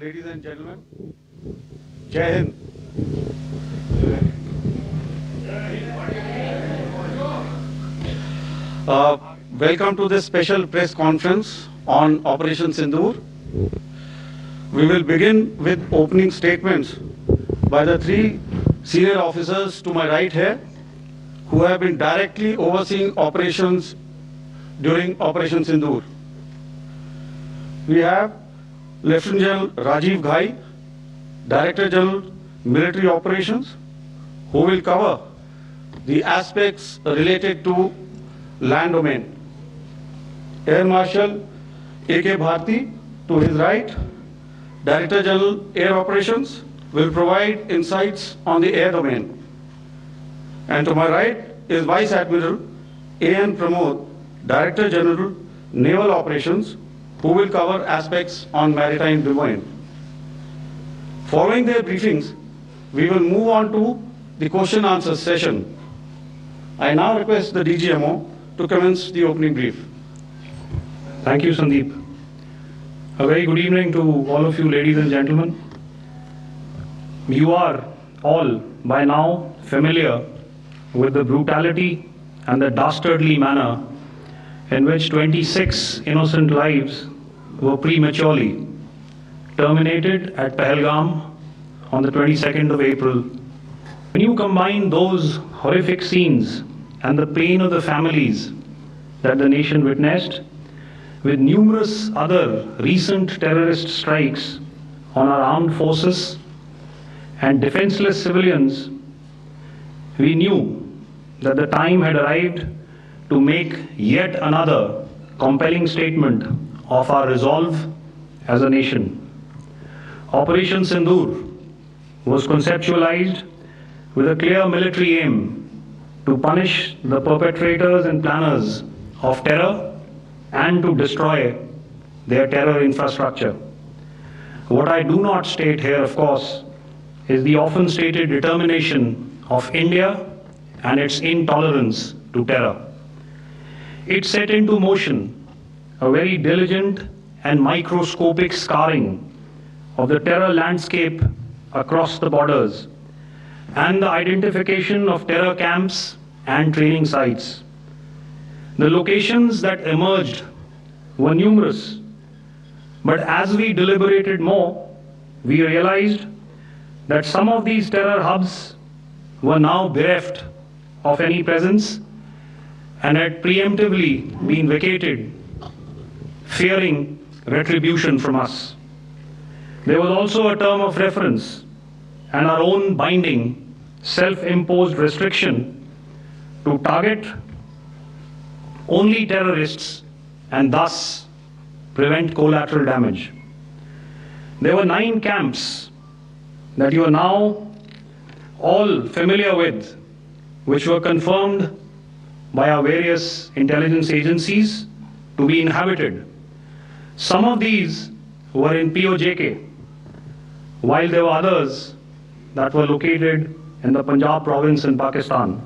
ladies and gentlemen. Jai Hind. Welcome to this special press conference on Operation Sindoor. We will begin with opening statements by the three senior officers to my right here, who have been directly overseeing operations during Operation Sindoor. We have Lieutenant General Rajiv Ghai, Director General Military Operations, who will cover the aspects related to land domain. Air Marshal A.K. Bharti, to his right, Director General Air Operations, will provide insights on the air domain. And to my right is Vice Admiral A.N. Pramod, Director General Naval Operations, who will cover aspects on maritime domain. Following their briefings, we will move on to the question answer session. I now request the DGMO to commence the opening brief. Thank you, Sandeep. A very good evening to all of you, ladies and gentlemen. You are all by now familiar with the brutality and the dastardly manner in which 26 innocent lives were prematurely terminated at Pahalgam on the 22nd of April. When you combine those horrific scenes and the pain of the families that the nation witnessed with numerous other recent terrorist strikes on our armed forces and defenseless civilians, we knew that the time had arrived to make yet another compelling statement of our resolve as a nation. Operation Sindoor was conceptualized with a clear military aim to punish the perpetrators and planners of terror and to destroy their terror infrastructure. What I do not state here, of course, is the often stated determination of India and its intolerance to terror. It set into motion a very diligent and microscopic scarring of the terror landscape across the borders and the identification of terror camps and training sites. The locations that emerged were numerous, but as we deliberated more, we realized that some of these terror hubs were now bereft of any presence and had preemptively been vacated, fearing retribution from us. There was also a term of reference and our own binding, self-imposed restriction to target only terrorists and thus prevent collateral damage. There were 9 camps that you are now all familiar with, which were confirmed by our various intelligence agencies to be inhabited. Some of these were in POJK, while there were others that were located in the Punjab province in Pakistan.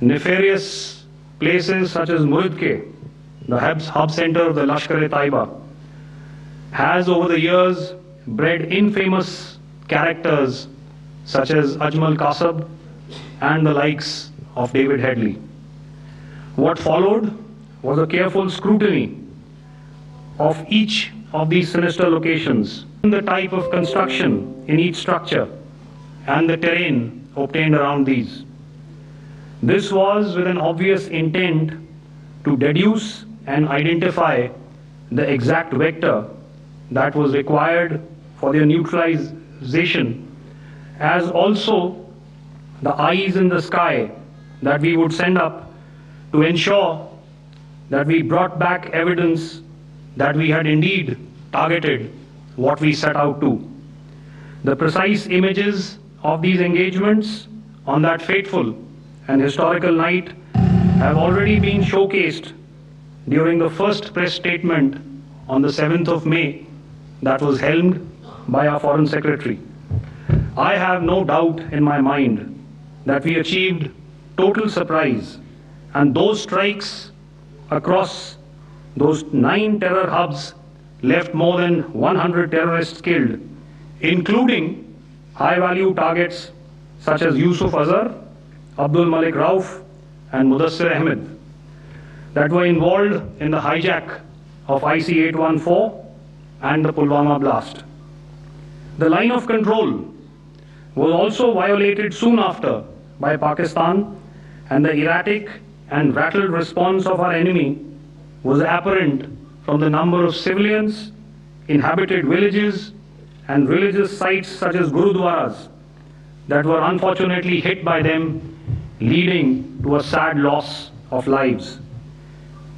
Nefarious places such as Muridke, the hub center of the Lashkar-e-Taiba, has over the years bred infamous characters such as Ajmal Kasab and the likes of David Headley. What followed was a careful scrutiny of each of these sinister locations, the type of construction in each structure, and the terrain obtained around these. This was with an obvious intent to deduce and identify the exact vector that was required for their neutralization, as also the eyes in the sky that we would send up to ensure that we brought back evidence that we had indeed targeted what we set out to. The precise images of these engagements on that fateful and historical night have already been showcased during the first press statement on the 7th of May that was helmed by our Foreign Secretary. I have no doubt in my mind that we achieved total surprise, and those strikes across those 9 terror hubs left more than 100 terrorists killed, including high-value targets such as Yusuf Azhar, Abdul Malik Rauf, and Mudassir Ahmed that were involved in the hijack of IC-814 and the Pulwama blast. The line of control was also violated soon after by Pakistan, and the erratic and rattled response of our enemy was apparent from the number of civilians, inhabited villages, and religious sites such as Gurudwaras that were unfortunately hit by them, leading to a sad loss of lives.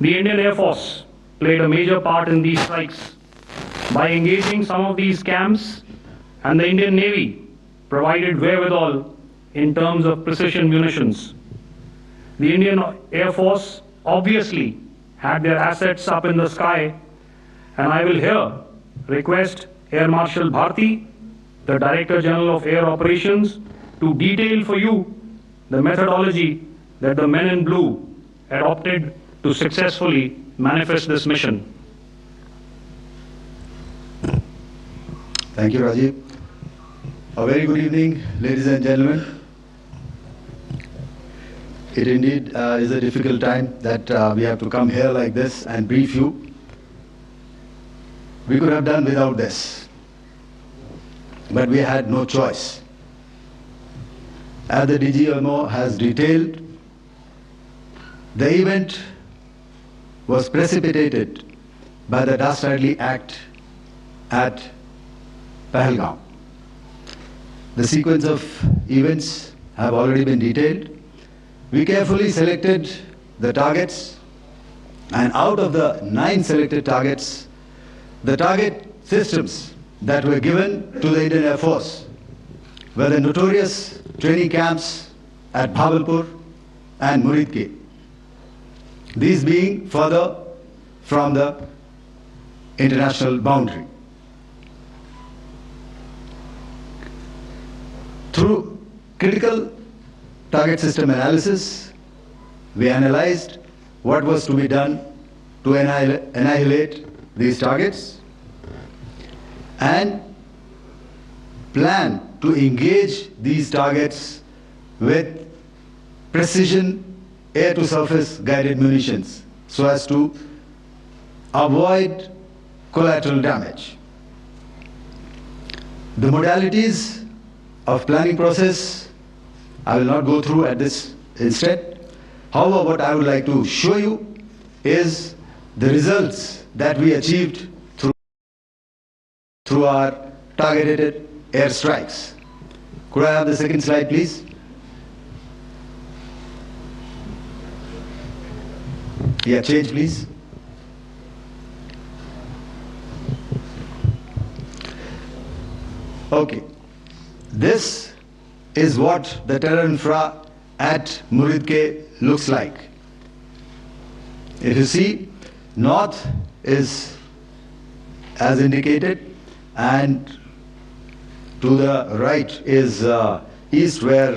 The Indian Air Force played a major part in these strikes by engaging some of these camps, and the Indian Navy provided wherewithal in terms of precision munitions. The Indian Air Force obviously had their assets up in the sky, and I will here request Air Marshal Bharti, the Director General of Air Operations, to detail for you the methodology that the men in blue adopted to successfully manifest this mission. Thank you, Rajiv. A very good evening, ladies and gentlemen. It indeed is a difficult time that we have to come here like this and brief you. We could have done without this, but we had no choice. As the DGMO has detailed, the event was precipitated by the dastardly act at Pahalgam. The sequence of events have already been detailed. We carefully selected the targets, and out of the 9 selected targets, the target systems that were given to the Indian Air Force were the notorious training camps at Bhabalpur and Muridke, these being further from the international boundary. Through critical target system analysis, we analyzed what was to be done to annihilate these targets and plan to engage these targets with precision air-to-surface guided munitions so as to avoid collateral damage. The modalities of planning process I will not go through at this instant. However, what I would like to show you is the results that we achieved through our targeted airstrikes. Could I have the second slide, please? Yeah, change, please. Okay. This is what the terror infra at Muridke looks like. If you see, north is as indicated, and to the right is east, where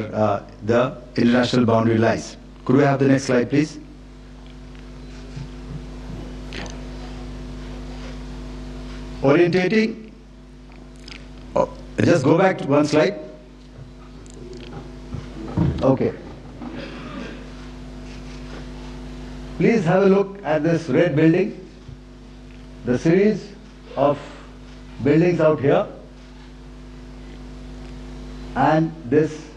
the international boundary lies. Could we have the next slide, please? Orientating. Oh, just go back to one slide. Okay. Please have a look at this red building, the series of buildings out here, and this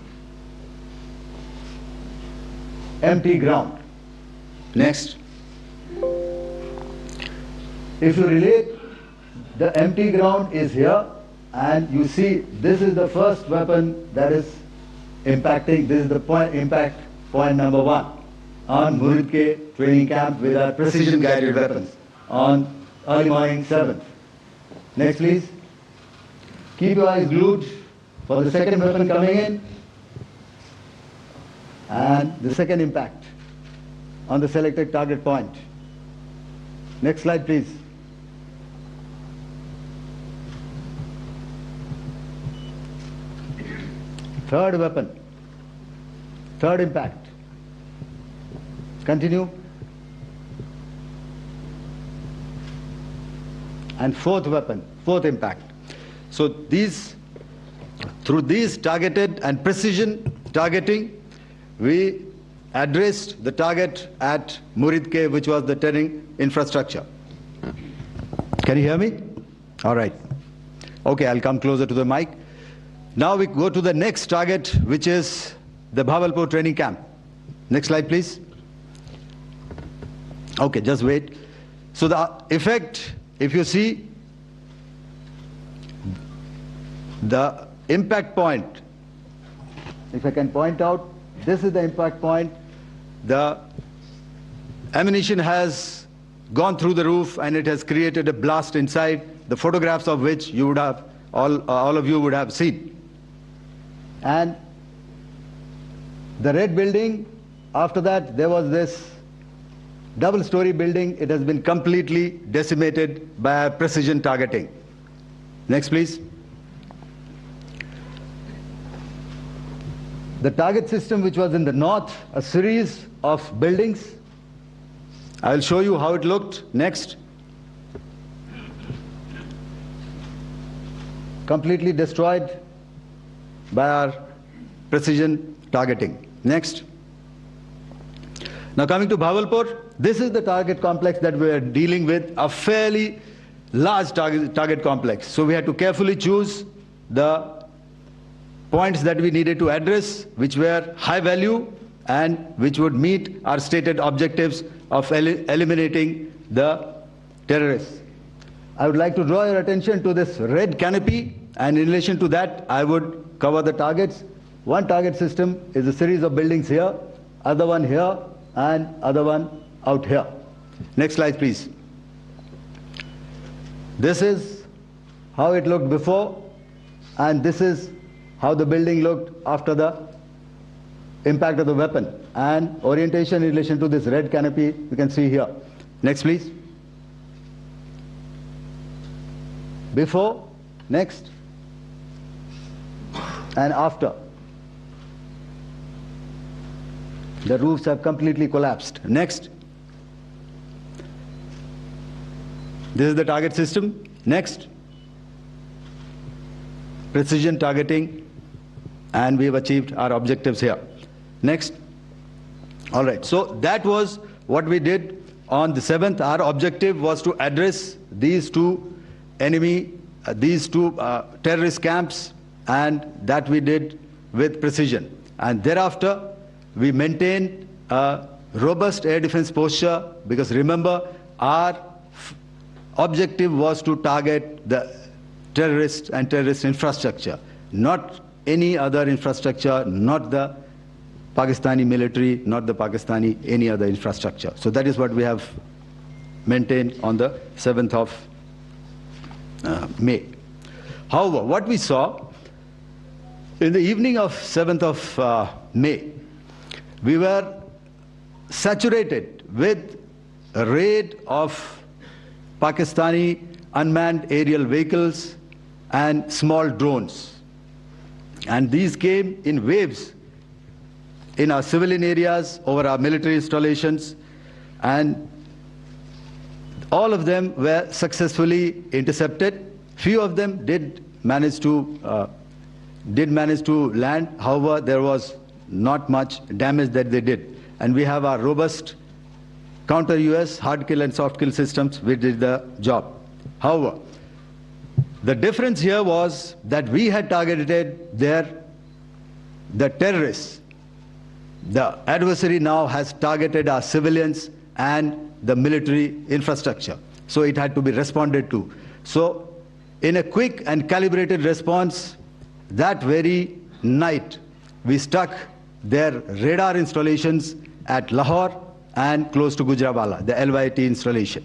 empty ground. Next. If you relate, the empty ground is here, and you see this is the first weapon that is impacting. This is the impact point number 1 on Muridke training camp with our precision guided weapons on early morning 7th. Next, please. Keep your eyes glued for the second weapon coming in and the second impact on the selected target point. Next slide, please. Third weapon, third impact. Continue. and fourth weapon, fourth impact. So through these targeted and precision targeting, we addressed the target at Murid Cave, which was the turning infrastructure. Can you hear me? All right. Okay, I'll come closer to the mic. Now we go to the next target, which is the Bhavalpur training camp. Next slide, please. Okay, just wait. So the effect, if you see, the impact point, if I can point out, this is the impact point. The ammunition has gone through the roof and it has created a blast inside, the photographs of which you would have, all of you would have seen. And the red building, after that there was this double-story building. It has been completely decimated by precision targeting. Next, please. The target system, which was in the north, a series of buildings. I will show you how it looked. Next. Completely destroyed by our precision targeting. Next. Now coming to Bhavalpur, this is the target complex that we are dealing with, a fairly large target complex. So we had to carefully choose the points that we needed to address, which were high value and which would meet our stated objectives of eliminating the terrorists. I would like to draw your attention to this red canopy, and in relation to that, I would cover the targets. One target system is a series of buildings here, other one here, and other one out here. Next slide, please. This is how it looked before, and this is how the building looked after the impact of the weapon. And orientation in relation to this red canopy, you can see here. Next, please. Before, next, and after. The roofs have completely collapsed. Next. This is the target system. Next. Precision targeting, and we have achieved our objectives here. Next. All right, so that was what we did on the 7th. Our objective was to address these two terrorist camps, and that we did with precision. And thereafter, we maintained a robust air defense posture, because remember, our objective was to target the terrorists and terrorist infrastructure, not any other infrastructure, not the Pakistani military, not the Pakistani any other infrastructure. So that is what we have maintained on the 7th of May. However, what we saw in the evening of 7th of May, we were saturated with a raid of Pakistani unmanned aerial vehicles and small drones. And these came in waves in our civilian areas, over our military installations, and all of them were successfully intercepted. Few of them did manage to land. However, there was not much damage that they did. And we have our robust counter-US hard kill and soft kill systems which did the job. However, the difference here was that we had targeted the terrorists. The adversary now has targeted our civilians and the military infrastructure. So it had to be responded to. So in a quick and calibrated response, that very night, we struck their radar installations at Lahore and close to Gujranwala, the LYT installation,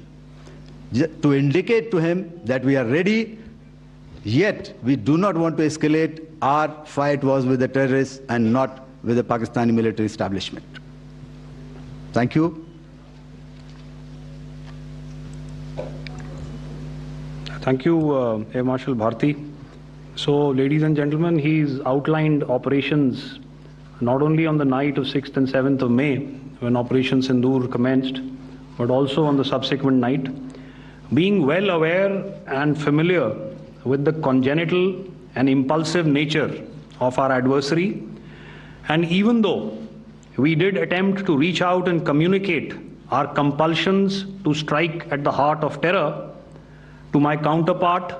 to indicate to him that we are ready, yet we do not want to escalate. Our fight was with the terrorists and not with the Pakistani military establishment. Thank you. Thank you, Air Marshal Bharti. So, ladies and gentlemen, he's outlined operations not only on the night of 6th and 7th of May, when Operation Sindoor commenced, but also on the subsequent night. Being well aware and familiar with the congenital and impulsive nature of our adversary, and even though we did attempt to reach out and communicate our compulsions to strike at the heart of terror to my counterpart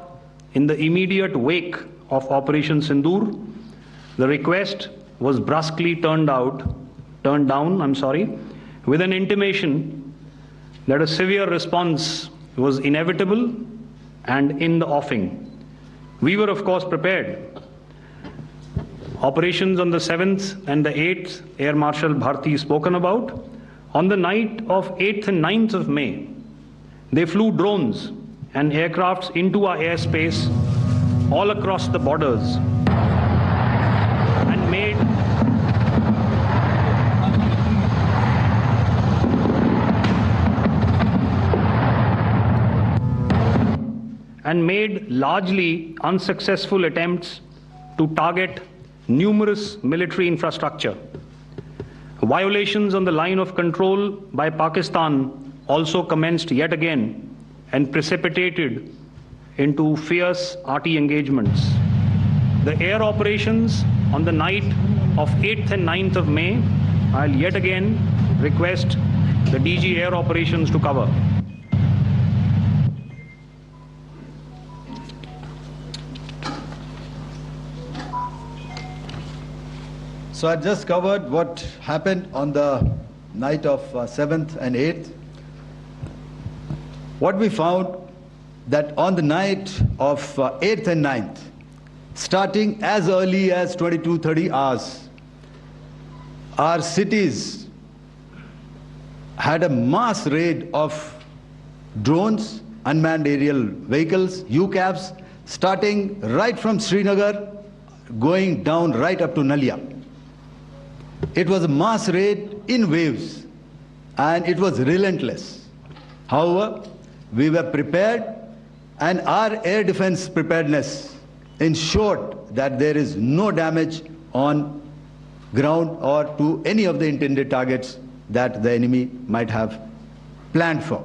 in the immediate wake of Operation Sindoor, the request was brusquely turned down, with an intimation that a severe response was inevitable and in the offing. We were, of course, prepared. Operations on the 7th and the 8th, Air Marshal Bharti spoken about. On the night of 8th and 9th of May, they flew drones and aircrafts into our airspace all across the borders and made largely unsuccessful attempts to target numerous military infrastructure. Violations on the line of control by Pakistan also commenced yet again and precipitated into fierce RT engagements. The air operations on the night of 8th and 9th of May, I'll yet again request the DG Air Operations to cover. So I just covered what happened on the night of 7th and 8th. What we found that on the night of 8th and 9th, starting as early as 22:30 hours, our cities had a mass raid of drones, unmanned aerial vehicles, UCAVs, starting right from Srinagar, going down right up to Nalia. It was a mass raid in waves, and it was relentless. However, we were prepared, and our air defense preparedness ensured that there is no damage on ground or to any of the intended targets that the enemy might have planned for.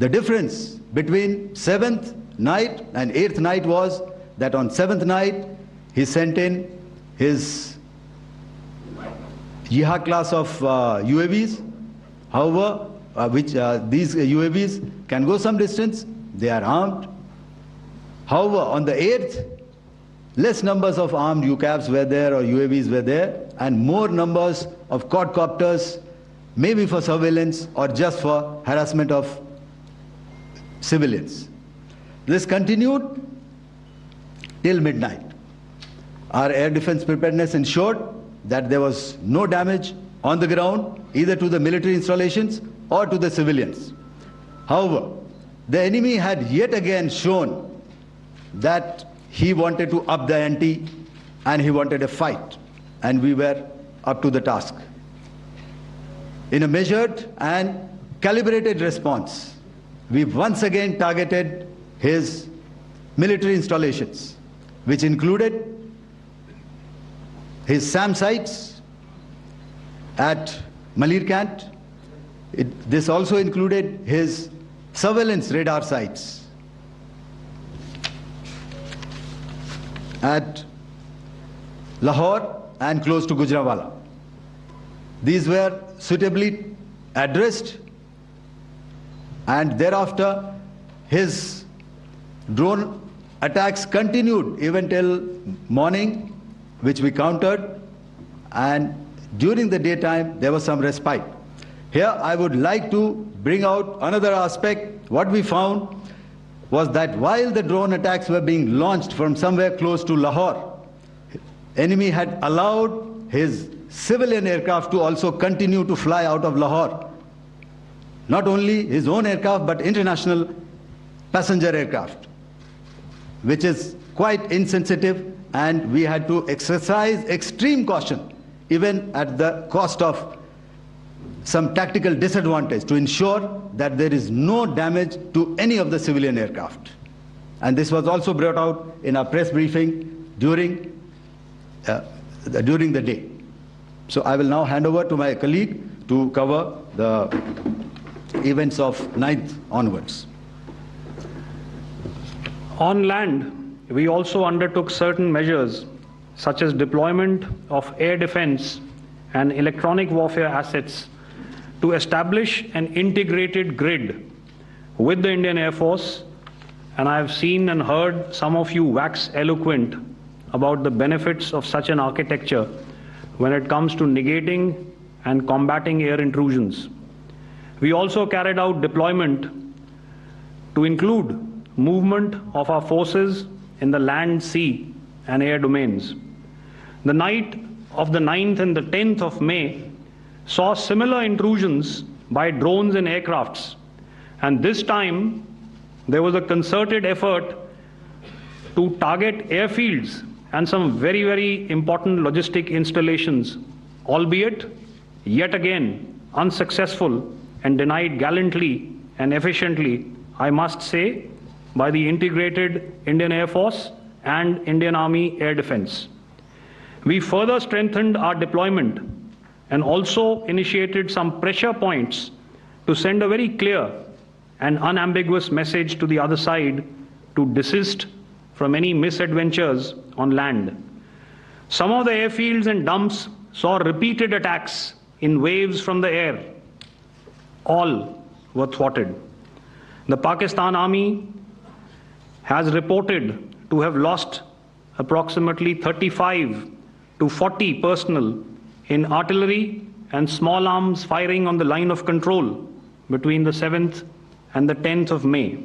The difference between 7th night and 8th night was that on 7th night, he sent in his Yeha class of UAVs, however, these UAVs can go some distance, they are armed. However, on the 8th, less numbers of armed UCAVs were there or UAVs were there, and more numbers of quadcopters, maybe for surveillance or just for harassment of civilians. This continued till midnight. Our air defense preparedness ensured that there was no damage on the ground, either to the military installations or to the civilians. However, the enemy had yet again shown that he wanted to up the ante and he wanted a fight, and we were up to the task. In a measured and calibrated response, we once again targeted his military installations, which included his SAM sites at Malirkant. This also included his surveillance radar sites at Lahore and close to Gujranwala. These were suitably addressed, and thereafter his drone attacks continued even till morning, which we countered, and during the daytime there was some respite. Here I would like to bring out another aspect. What we found was that while the drone attacks were being launched from somewhere close to Lahore, enemy had allowed his civilian aircraft to also continue to fly out of Lahore. Not only his own aircraft, but international passenger aircraft, which is quite insensitive, and we had to exercise extreme caution, even at the cost of some tactical disadvantage, to ensure that there is no damage to any of the civilian aircraft. And this was also brought out in our press briefing during the day. So I will now hand over to my colleague to cover the events of 9th onwards. On land, we also undertook certain measures such as deployment of air defense and electronic warfare assets to establish an integrated grid with the Indian Air Force, and I have seen and heard some of you wax eloquent about the benefits of such an architecture when it comes to negating and combating air intrusions. We also carried out deployment to include movement of our forces in the land, sea, and air domains. The night of the 9th and the 10th of May saw similar intrusions by drones and aircrafts, and this time there was a concerted effort to target airfields and some very, very important logistic installations, albeit yet again unsuccessful and denied gallantly and efficiently, I must say, by the integrated Indian Air Force and Indian Army Air Defense. We further strengthened our deployment and also initiated some pressure points to send a very clear and unambiguous message to the other side to desist from any misadventures on land. Some of the airfields and dumps saw repeated attacks in waves from the air. All were thwarted. The Pakistan Army has reported to have lost approximately 35 to 40 personnel in artillery and small arms firing on the line of control between the 7th and the 10th of May.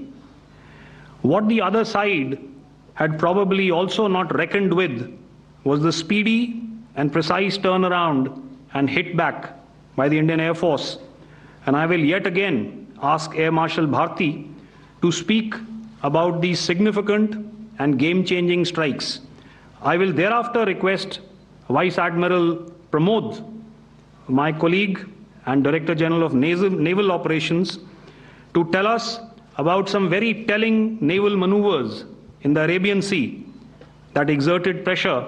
What the other side had probably also not reckoned with was the speedy and precise turnaround and hit back by the Indian Air Force. And I will yet again ask Air Marshal Bharti to speak about these significant and game-changing strikes. I will thereafter request Vice Admiral Pramod, my colleague and Director General of Naval Operations, to tell us about some very telling naval maneuvers in the Arabian Sea that exerted pressure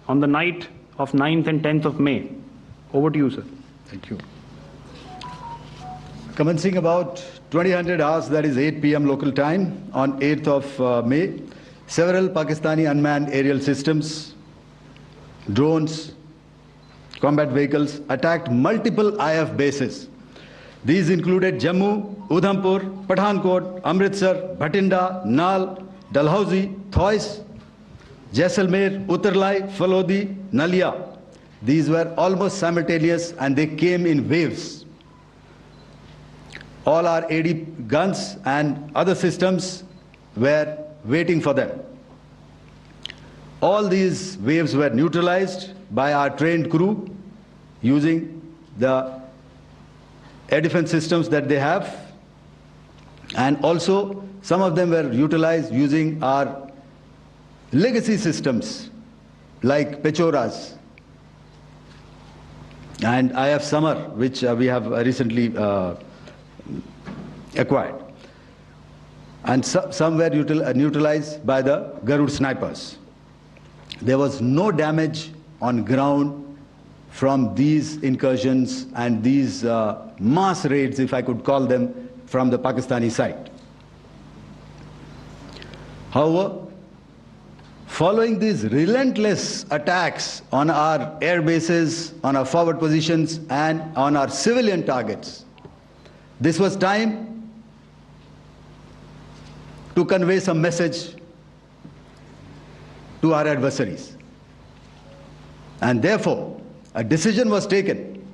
on the night of 9th and 10th of May. Over to you, sir. Thank you. Commencing about 2000 hours, that is 8 p.m. local time, on 8th of May, several Pakistani unmanned aerial systems, drones, combat vehicles attacked multiple IF bases. These included Jammu, Udhampur, Pathankot, Amritsar, Bhatinda, Nal, Dalhousie, Thois, Jaisalmer, Uttarlai, Falodi, Nalia. These were almost simultaneous and they came in waves. All our AD guns and other systems were waiting for them. All these waves were neutralized by our trained crew using the air defense systems that they have, and also some of them were utilized using our legacy systems like Pechoras and IF Summer, which we have recently acquired. And some were neutralized by the Garud snipers. There was no damage on ground from these incursions and these mass raids, if I could call them, from the Pakistani side. However, following these relentless attacks on our air bases, on our forward positions, and on our civilian targets, this was time to convey some message to our adversaries. And therefore, a decision was taken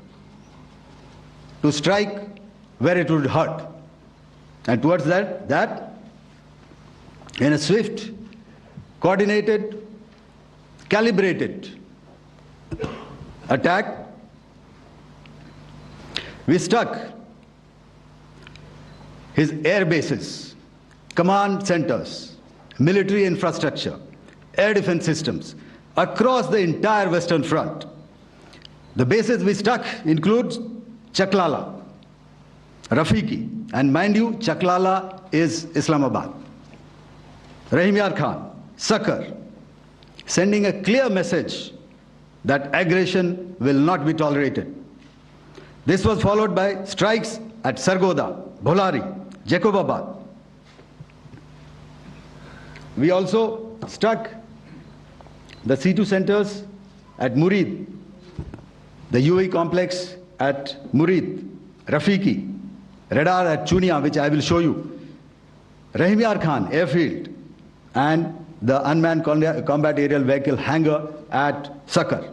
to strike where it would hurt. And towards that, in a swift, coordinated, calibrated attack, we struck his air bases, command centers, military infrastructure, air defense systems across the entire Western Front. The bases we struck include Chaklala, Rafiki, and mind you, Chaklala is Islamabad, Rahim Yar Khan, Sakar, sending a clear message that aggression will not be tolerated. This was followed by strikes at Sargoda, Bholari, Jacobabad. We also struck the C2 centers at Murid, the UAE complex at Murid, Rafiki, radar at Chunia, which I will show you, Rahimyar Khan airfield, and the unmanned combat aerial vehicle hangar at Sakar.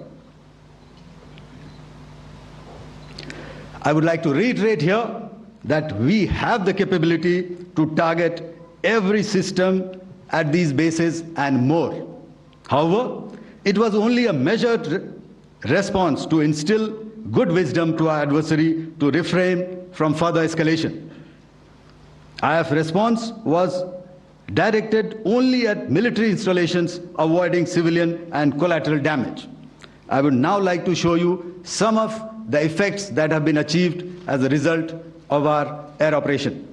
I would like to reiterate here that we have the capability to target every system at these bases and more. However, it was only a measured response to instill good wisdom to our adversary to refrain from further escalation. IF response was directed only at military installations, avoiding civilian and collateral damage. I would now like to show you some of the effects that have been achieved as a result of our air operation.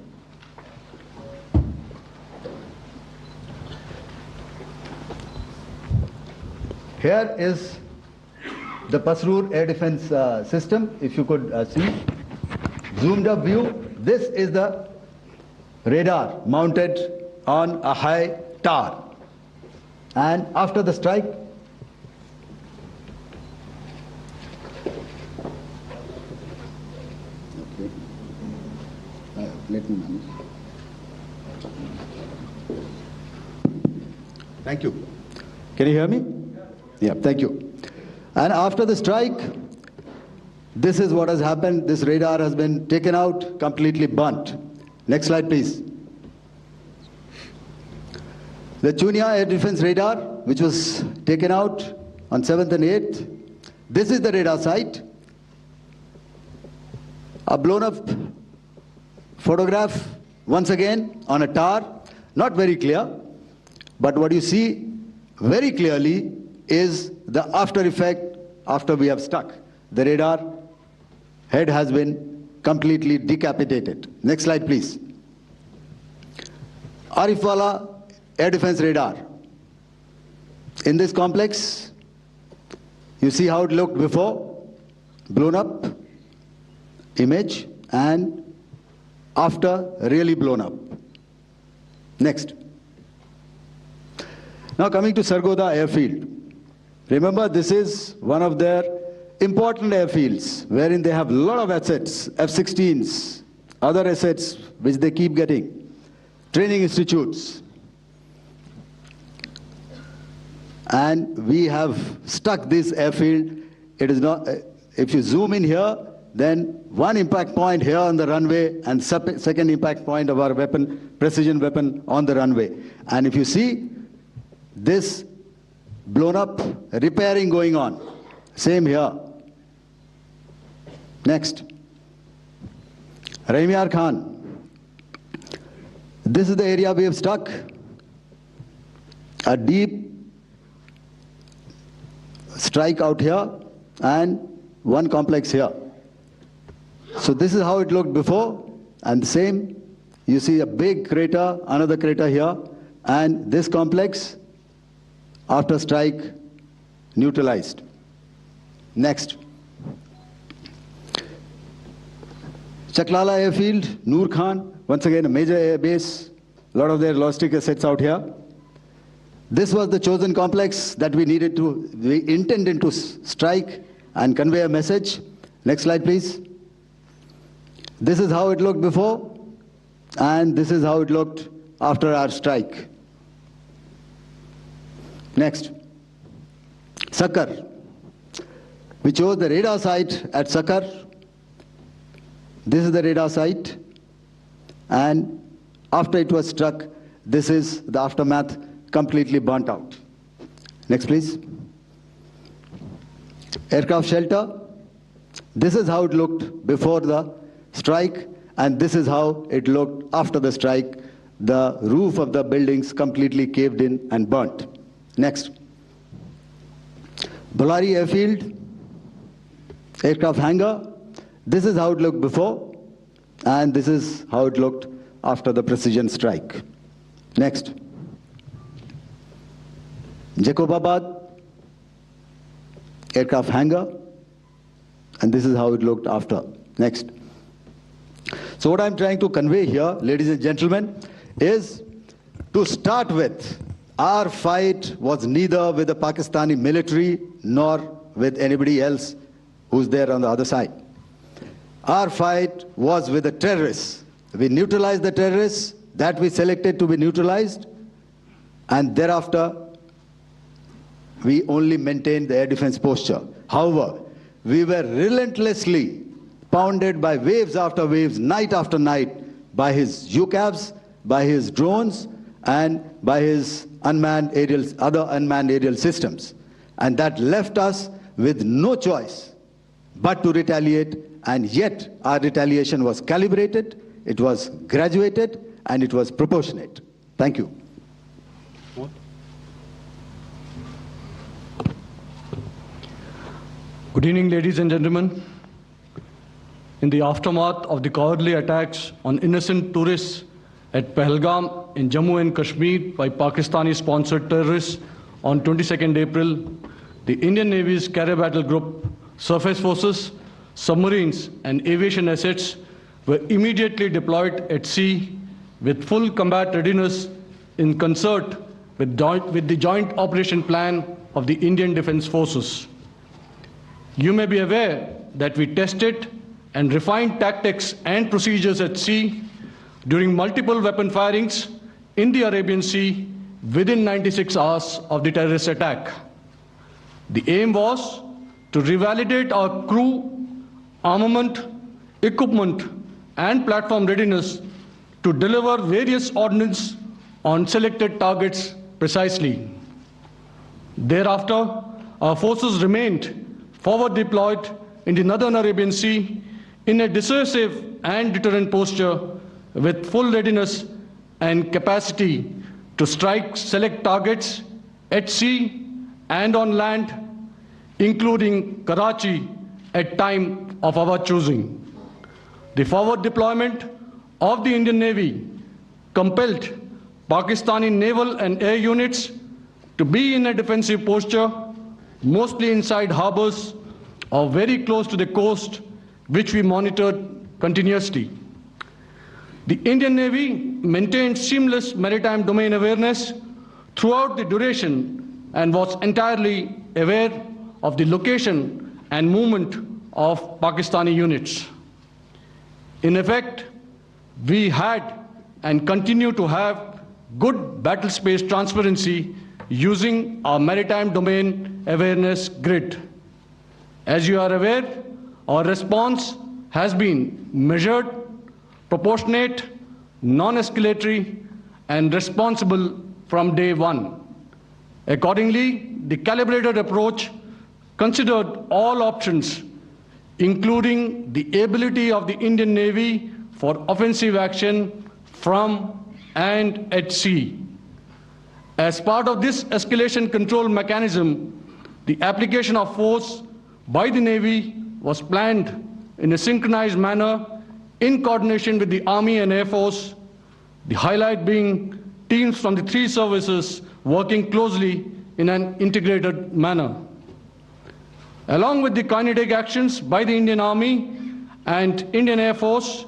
Here is the Pasrur air defense system. If you could see, zoomed up view, this is the radar mounted on a high tower. And after the strike, let me manage. Thank you. Can you hear me? Yeah, thank you. And after the strike, this is what has happened. This radar has been taken out, completely burnt. Next slide, please. The Chunia air defense radar, which was taken out on 7th and 8th. This is the radar site. A blown up photograph, once again, on a tower. Not very clear, but what you see very clearly is the after effect after we have struck. The radar head has been completely decapitated. Next slide, please. Arifwala air defense radar. In this complex, you see how it looked before, blown up image, and after really blown up. Next. Now coming to Sargodha airfield. Remember, this is one of their important airfields wherein they have a lot of assets, F-16s, other assets which they keep getting, training institutes. And we have stuck this airfield. It is not, if you zoom in here, then one impact point here on the runway and second impact point of our weapon, precision weapon on the runway. And if you see this blown up, repairing going on. Same here. Next. Rahimyar Khan. This is the area we have struck. A deep strike out here and one complex here. So this is how it looked before, and the same. You see a big crater, another crater here, and this complex after strike neutralized. Next. Chaklala airfield, Noor Khan, once again a major air base, a lot of their logistic assets out here. This was the chosen complex that we intended to strike and convey a message. Next slide, please. This is how it looked before, and this is how it looked after our strike. Next. Sakar. We chose the radar site at Sakar. This is the radar site, and after it was struck, this is the aftermath, completely burnt out. Next, please. Aircraft shelter. This is how it looked before the strike, and this is how it looked after the strike. The roof of the buildings completely caved in and burnt. Next. Bolari airfield, aircraft hangar. This is how it looked before, and this is how it looked after the precision strike. Next. Jacobabad, aircraft hangar, and this is how it looked after. Next. So what I'm trying to convey here, ladies and gentlemen, is to start with, Our fight was neither with the Pakistani military nor with anybody else who's there on the other side. Our fight was with the terrorists. We neutralized the terrorists that we selected to be neutralized, and thereafter we only maintained the air defense posture. However, we were relentlessly pounded by waves after waves, night after night, by his UCAVs, by his drones, and by his other unmanned aerial systems. And that left us with no choice but to retaliate, and yet our retaliation was calibrated, it was graduated, and it was proportionate. Thank you. Good evening, ladies and gentlemen. In the aftermath of the cowardly attacks on innocent tourists at Pahalgam in Jammu and Kashmir by Pakistani-sponsored terrorists on 22nd April, the Indian Navy's Carrier Battle Group, surface forces, submarines, and aviation assets were immediately deployed at sea with full combat readiness in concert with the joint operation plan of the Indian Defence Forces. You may be aware that we tested and refined tactics and procedures at sea during multiple weapon firings in the Arabian Sea within 96 hours of the terrorist attack. The aim was to revalidate our crew, armament, equipment, and platform readiness to deliver various ordnance on selected targets precisely. Thereafter, our forces remained forward deployed in the Northern Arabian Sea in a dissuasive and deterrent posture with full readiness and capacity to strike select targets at sea and on land, including Karachi at time of our choosing. The forward deployment of the Indian Navy compelled Pakistani naval and air units to be in a defensive posture, mostly inside harbors or very close to the coast, which we monitored continuously. The Indian Navy maintained seamless maritime domain awareness throughout the duration and was entirely aware of the location and movement of Pakistani units. In effect, we had and continue to have good battle space transparency using our maritime domain awareness grid. As you are aware, our response has been measured, proportionate, non-escalatory, and responsible from day one. Accordingly, the calibrated approach considered all options, including the ability of the Indian Navy for offensive action from and at sea. As part of this escalation control mechanism, the application of force by the Navy was planned in a synchronized manner in coordination with the Army and Air Force, the highlight being teams from the three services working closely in an integrated manner. Along with the kinetic actions by the Indian Army and Indian Air Force,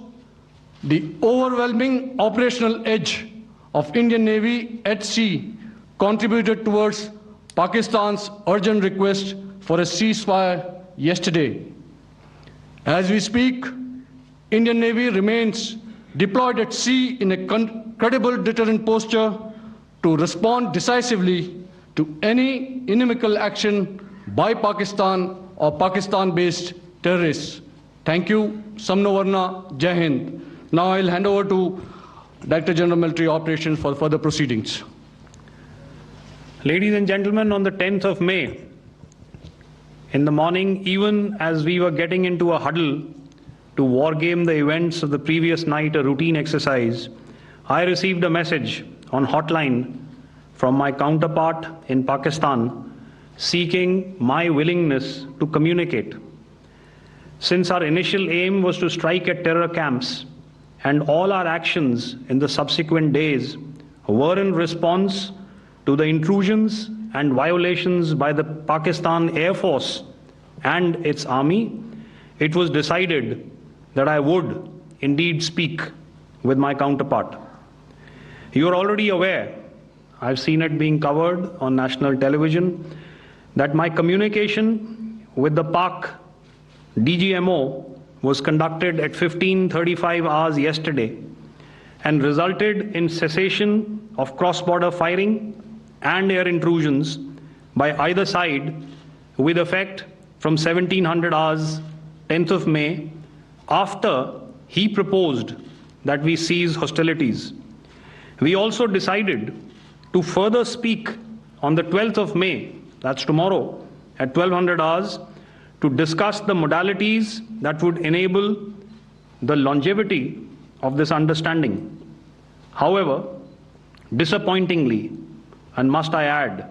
the overwhelming operational edge of Indian Navy at sea contributed towards Pakistan's urgent request for a ceasefire yesterday. As we speak, Indian Navy remains deployed at sea in a credible deterrent posture to respond decisively to any inimical action by Pakistan or Pakistan-based terrorists. Thank you. Samno Varna, Jai Hind. Now I'll hand over to Director General Military Operations for further proceedings. Ladies and gentlemen, on the 10th of May, in the morning, even as we were getting into a huddle to wargame the events of the previous night, a routine exercise, I received a message on hotline from my counterpart in Pakistan seeking my willingness to communicate. Since our initial aim was to strike at terror camps, and all our actions in the subsequent days were in response to the intrusions and violations by the Pakistan Air Force and its army, it was decided that I would indeed speak with my counterpart. You are already aware I've seen it being covered on national television, that my communication with the Pak DGMO was conducted at 15:35 hours yesterday and resulted in cessation of cross-border firing and air intrusions by either side with effect from 1700 hours 10th of May, after he proposed that we cease hostilities. We also decided to further speak on the 12th of May, that's tomorrow, at 1200 hours, to discuss the modalities that would enable the longevity of this understanding. However, disappointingly, and must I add,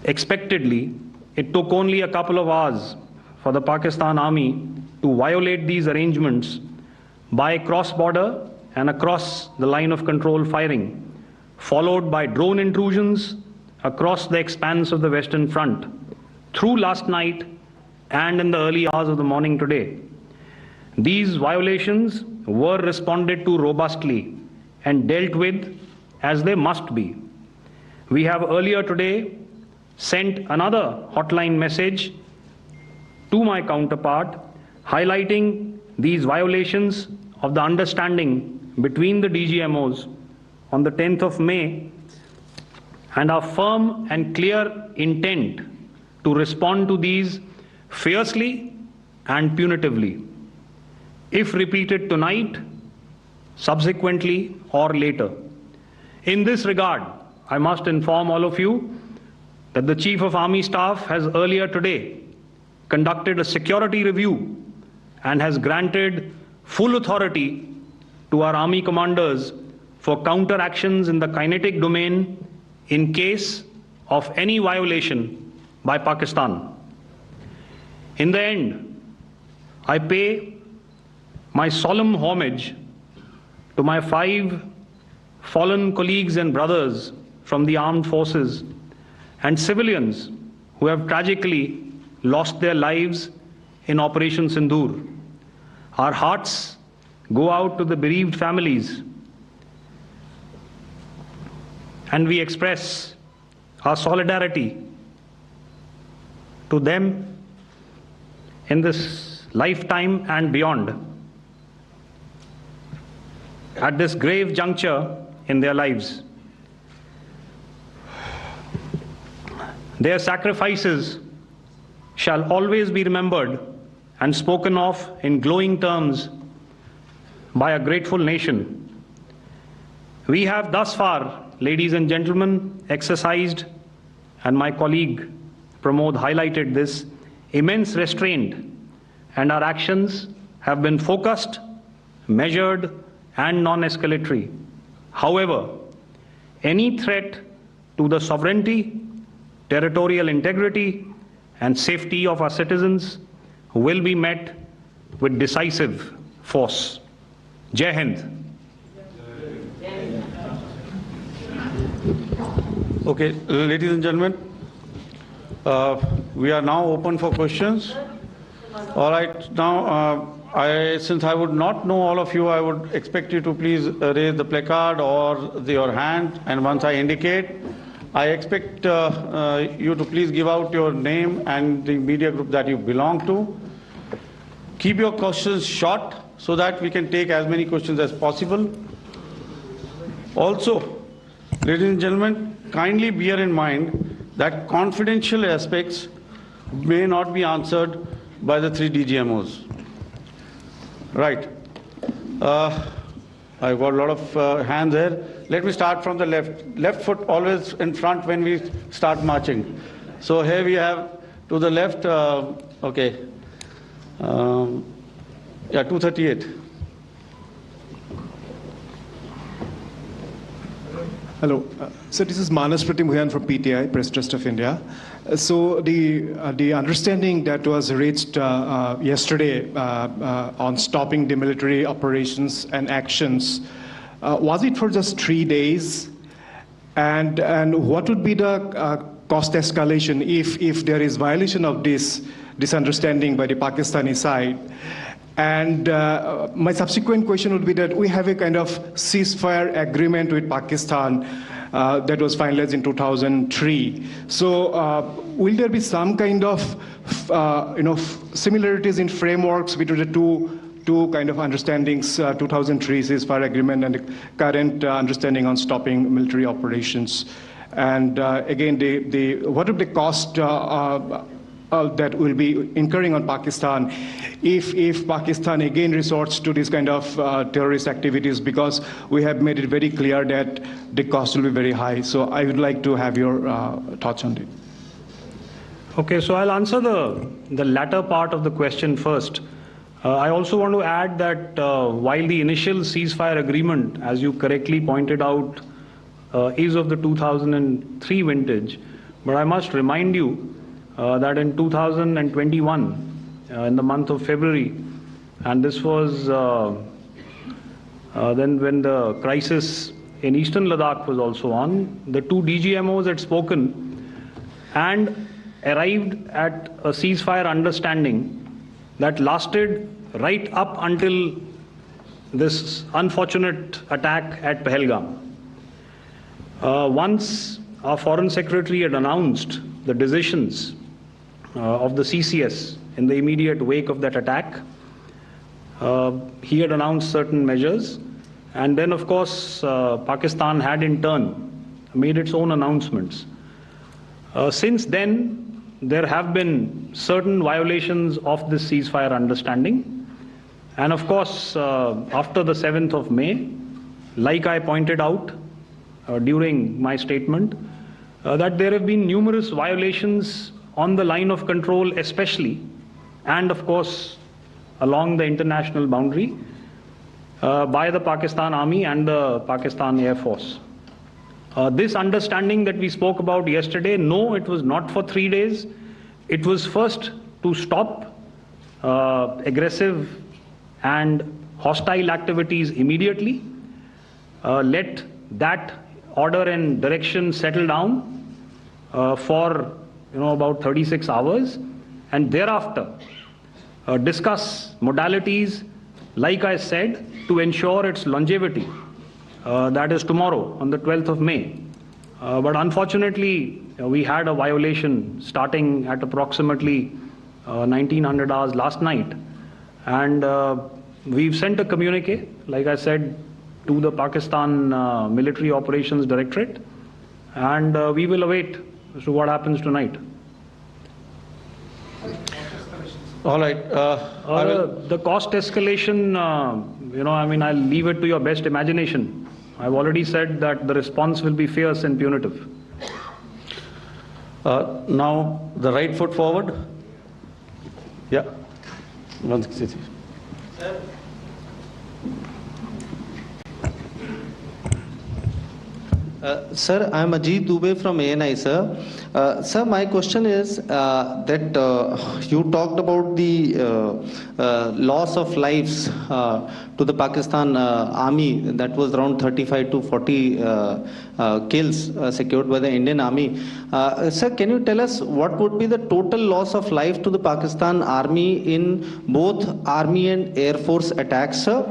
expectedly, it took only a couple of hours for the Pakistan Army to violate these arrangements by cross-border and across the line of control firing, followed by drone intrusions across the expanse of the Western Front through last night and in the early hours of the morning today. These violations were responded to robustly and dealt with as they must be. We have earlier today sent another hotline message to my counterpart highlighting these violations of the understanding between the DGMOs on the 10th of May and our firm and clear intent to respond to these fiercely and punitively, if repeated tonight, subsequently, or later. In this regard, I must inform all of you that the Chief of Army Staff has earlier today conducted a security review and has granted full authority to our Army commanders for counter-actions in the kinetic domain in case of any violation by Pakistan. In the end, I pay my solemn homage to my 5 fallen colleagues and brothers from the armed forces and civilians who have tragically lost their lives in Operation Sindoor. Our hearts go out to the bereaved families, and we express our solidarity to them in this lifetime and beyond, at this grave juncture in their lives. Their sacrifices shall always be remembered and spoken of in glowing terms by a grateful nation. We have thus far, ladies and gentlemen, exercised, and my colleague Pramod highlighted this, immense restraint, and our actions have been focused, measured, and non-escalatory. However, any threat to the sovereignty, territorial integrity, and safety of our citizens will be met with decisive force. Jai Hind. Okay, ladies and gentlemen, we are now open for questions. All right, now since I would not know all of you, I would expect you to please raise the placard or your hand, and once I indicate, I expect you to please give out your name and the media group that you belong to. Keep your questions short so that we can take as many questions as possible. Also, ladies and gentlemen, kindly bear in mind that confidential aspects may not be answered by the 3 DGMOs. Right. I've got a lot of hands there. Let me start from the left. Left foot always in front when we start marching. So here we have to the left, okay. Yeah, 238. Hello. So this is Manas Pratimhuyan from PTI, Press Trust of India. So the understanding that was reached yesterday on stopping the military operations and actions, was it for just 3 days? And what would be the cost escalation if there is violation of this understanding by the Pakistani side? And my subsequent question would be that we have a kind of ceasefire agreement with Pakistan that was finalized in 2003. So will there be some kind of similarities in frameworks between the two kind of understandings, 2003 ceasefire agreement and the current understanding on stopping military operations? And again, what are the cost that will be incurring on Pakistan if Pakistan again resorts to this kind of terrorist activities, because we have made it very clear that the cost will be very high. So I would like to have your thoughts on it. Okay, so I'll answer the latter part of the question first. I also want to add that while the initial ceasefire agreement, as you correctly pointed out, is of the 2003 vintage, but I must remind you that in 2021, in the month of February, and this was then when the crisis in eastern Ladakh was also on, the two DGMOs had spoken and arrived at a ceasefire understanding that lasted right up until this unfortunate attack at Pahalgam. Once our Foreign Secretary had announced the decisions of the CCS in the immediate wake of that attack, he had announced certain measures, and then of course Pakistan had in turn made its own announcements. Since then, there have been certain violations of this ceasefire understanding, and of course after the 7th of May, like I pointed out during my statement, that there have been numerous violations on the line of control especially, and of course along the international boundary by the Pakistan Army and the Pakistan Air Force. This understanding that we spoke about yesterday, no, it was not for 3 days. It was first to stop aggressive and hostile activities immediately, let that order and direction settle down for about 36 hours, and thereafter discuss modalities, like I said, to ensure its longevity. That is tomorrow, on the 12th of May. But unfortunately, we had a violation starting at approximately 1900 hours last night. And we've sent a communique, like I said, to the Pakistan Military Operations Directorate. And we will await as to what happens tonight. All right. The cost escalation, I'll leave it to your best imagination. I've already said that the response will be fierce and punitive. Now, the right foot forward. Yeah. Sir, I am Ajit Dubey from ANI, sir. Sir, my question is that you talked about the loss of lives to the Pakistan Army, that was around 35 to 40 kills secured by the Indian Army. Sir, can you tell us what would be the total loss of life to the Pakistan Army in both Army and Air Force attacks, sir?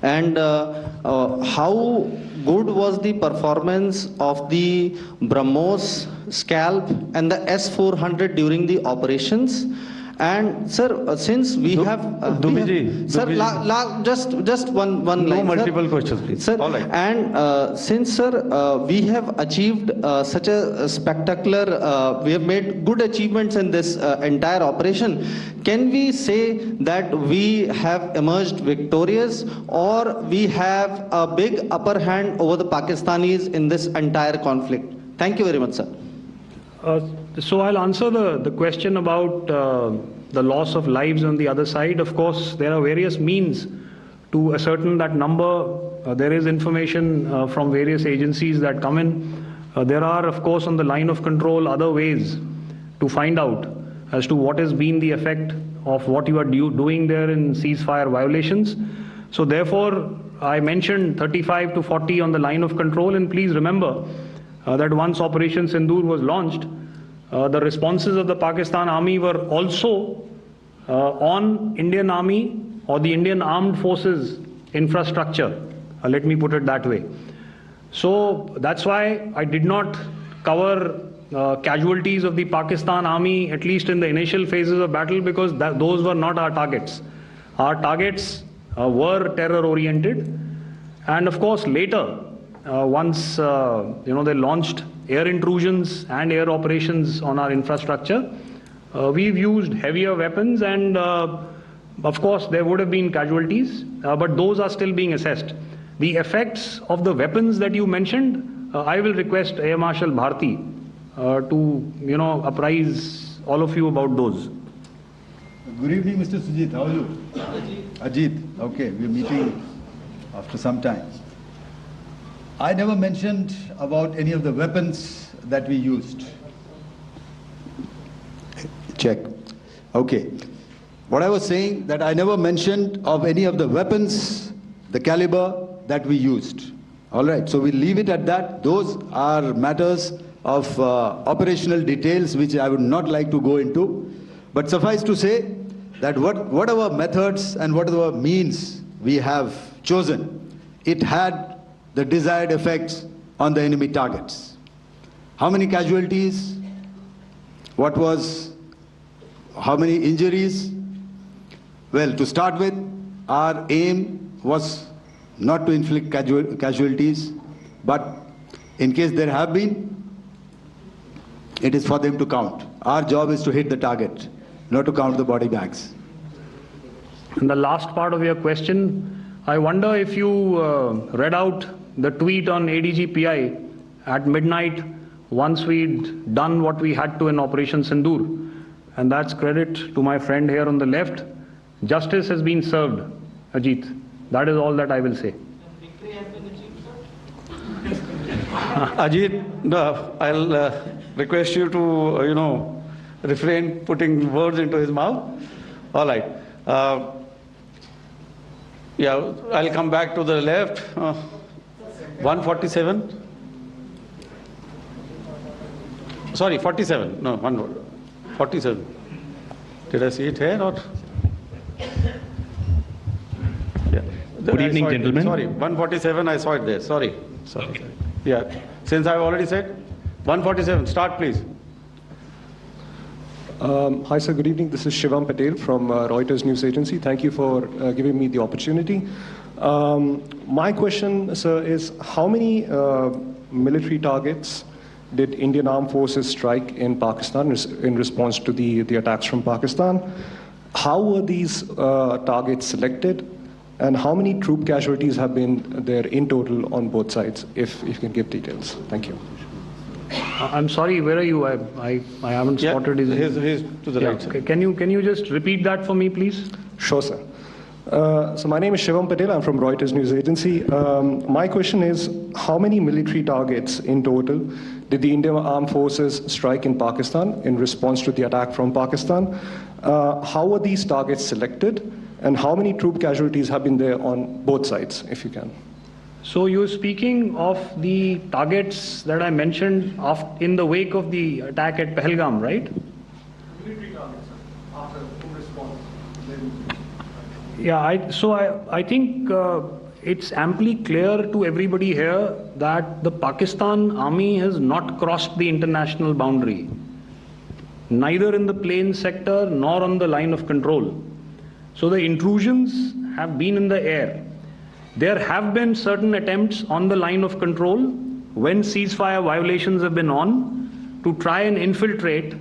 And how good was the performance of the BrahMos, Scalp and the S-400 during the operations? And sir, since we have sir, just one line. No multiple questions, please. Sir, all right. And since sir, we have achieved such a spectacular, we have made good achievements in this entire operation, can we say that we have emerged victorious, or we have a big upper hand over the Pakistanis in this entire conflict? Thank you very much, sir. So I'll answer the question about the loss of lives on the other side. Of course, there are various means to ascertain that number. There is information from various agencies that come in. There are, of course, on the line of control, other ways to find out as to what has been the effect of what you are doing there in ceasefire violations. So therefore, I mentioned 35 to 40 on the line of control, and please remember that once Operation Sindoor was launched, the responses of the Pakistan Army were also on Indian Army or the Indian Armed Forces infrastructure. Let me put it that way. So that's why I did not cover casualties of the Pakistan Army, at least in the initial phases of battle, because those were not our targets. Our targets were terror-oriented, and of course later, once they launched air intrusions and air operations on our infrastructure, we've used heavier weapons, and of course there would have been casualties, but those are still being assessed. The effects of the weapons that you mentioned, I will request Air Marshal Bharti to apprise all of you about those. Good evening, Mr. Sujit. How are you? Ajit. Okay, we're meeting after some time. I never mentioned about any of the weapons that we used. Check. Okay. What I was saying, that I never mentioned of any of the weapons, the caliber that we used. All right, so we'll leave it at that. Those are matters of operational details which I would not like to go into. But suffice to say that whatever methods and whatever means we have chosen, it had the desired effects on the enemy targets. How many casualties? How many injuries? Well, to start with, our aim was not to inflict casualties, but in case there have been, it is for them to count. Our job is to hit the target, not to count the body bags. And the last part of your question, I wonder if you read out the tweet on ADG-PI at midnight once we'd done what we had to in Operation Sindoor. And that's credit to my friend here on the left. Justice has been served, Ajit. That is all that I will say. Ajit, I'll request you to, refrain putting words into his mouth. All right. Yeah, I'll come back to the left. 147. Sorry, 47. No, 47. Did I see it here or? Yeah. Good evening, gentlemen. Sorry, 147, I saw it there. Sorry. Okay. Yeah. Since I've already said, 147, start please. Hi sir, good evening. This is Shivam Patel from Reuters News Agency. Thank you for giving me the opportunity. My question, sir, is how many military targets did Indian Armed Forces strike in Pakistan in response to the attacks from Pakistan? How were these targets selected? And how many troop casualties have been there in total on both sides, if you can give details? Thank you. I'm sorry, where are you? I haven't spotted his... He's to the right. Okay. Can you just repeat that for me, please? Sure, sir. So my name is Shivam Patel. I'm from Reuters News Agency. My question is, how many military targets in total did the Indian Armed Forces strike in Pakistan in response to the attack from Pakistan? How were these targets selected? And how many troop casualties have been there on both sides, if you can? So you're speaking of the targets that I mentioned in the wake of the attack at Pahalgam, right? Military targets, after in response. Yeah, I think it's amply clear to everybody here that the Pakistan Army has not crossed the international boundary, neither in the plain sector nor on the line of control. So the intrusions have been in the air. There have been certain attempts on the line of control when ceasefire violations have been on to try and infiltrate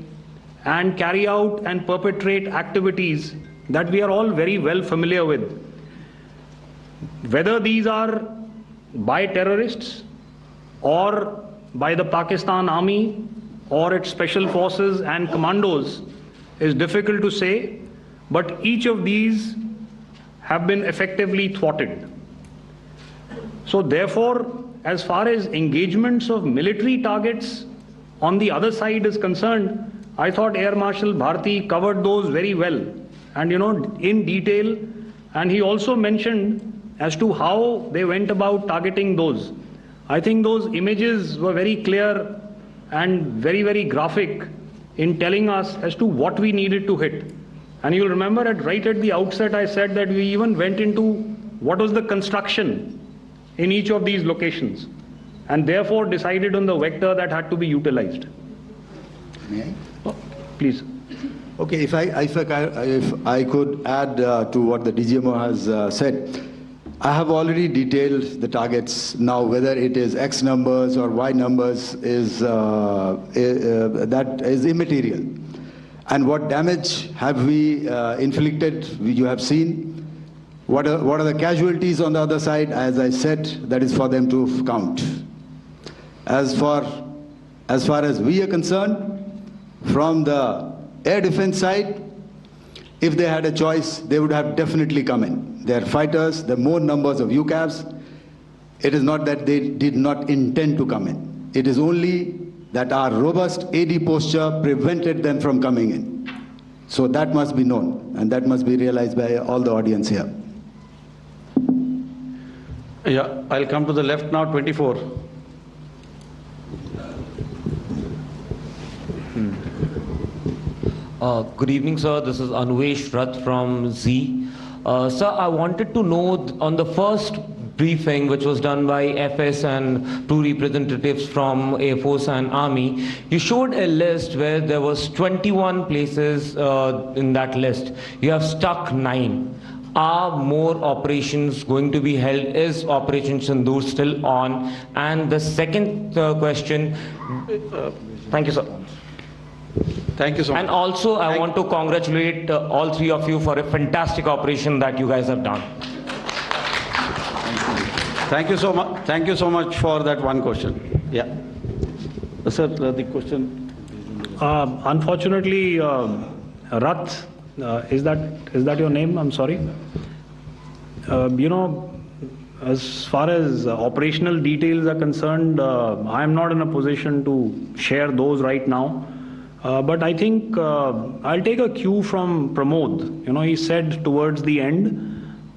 and carry out and perpetrate activities that we are all very well familiar with. Whether these are by terrorists or by the Pakistan Army or its special forces and commandos is difficult to say, but each of these have been effectively thwarted. So therefore, as far as engagements of military targets on the other side is concerned, I thought Air Marshal Bharti covered those very well and in detail, and he also mentioned as to how they went about targeting those. I think those images were very clear and very, very graphic in telling us as to what we needed to hit. And you'll remember right at the outset I said that we even went into what was the construction in each of these locations, and therefore decided on the vector that had to be utilized. May I? Oh, please. Okay, if I could add to what the DGMO has said, I have already detailed the targets. Now, whether it is X numbers or Y numbers is that is immaterial. And what damage have we inflicted? You have seen. What are the casualties on the other side? As I said, that is for them to count. As far as we are concerned, from the air defense side, if they had a choice, they would have definitely come in. They are fighters, there are more numbers of UCAVs. It is not that they did not intend to come in. It is only that our robust AD posture prevented them from coming in. So that must be known, and that must be realized by all the audience here. Yeah, I'll come to the left now, 24. Good evening, sir. This is Anvesh Rath from Z. Sir, I wanted to know on the first briefing, which was done by FS and two representatives from Air Force and Army, you showed a list where there was 21 places in that list. You have stuck 9. Are more operations going to be held? Is Operation Sindoor still on? And the second question, thank you, sir. Thank you so much. And also, I want to congratulate all three of you for a fantastic operation that you guys have done. Thank you so much. Thank you so much for that one question. Yeah. Sir, the question. Unfortunately, Rath, is that your name? I'm sorry. You know, as far as operational details are concerned, I am not in a position to share those right now. But I think I'll take a cue from Pramod. You know, he said towards the end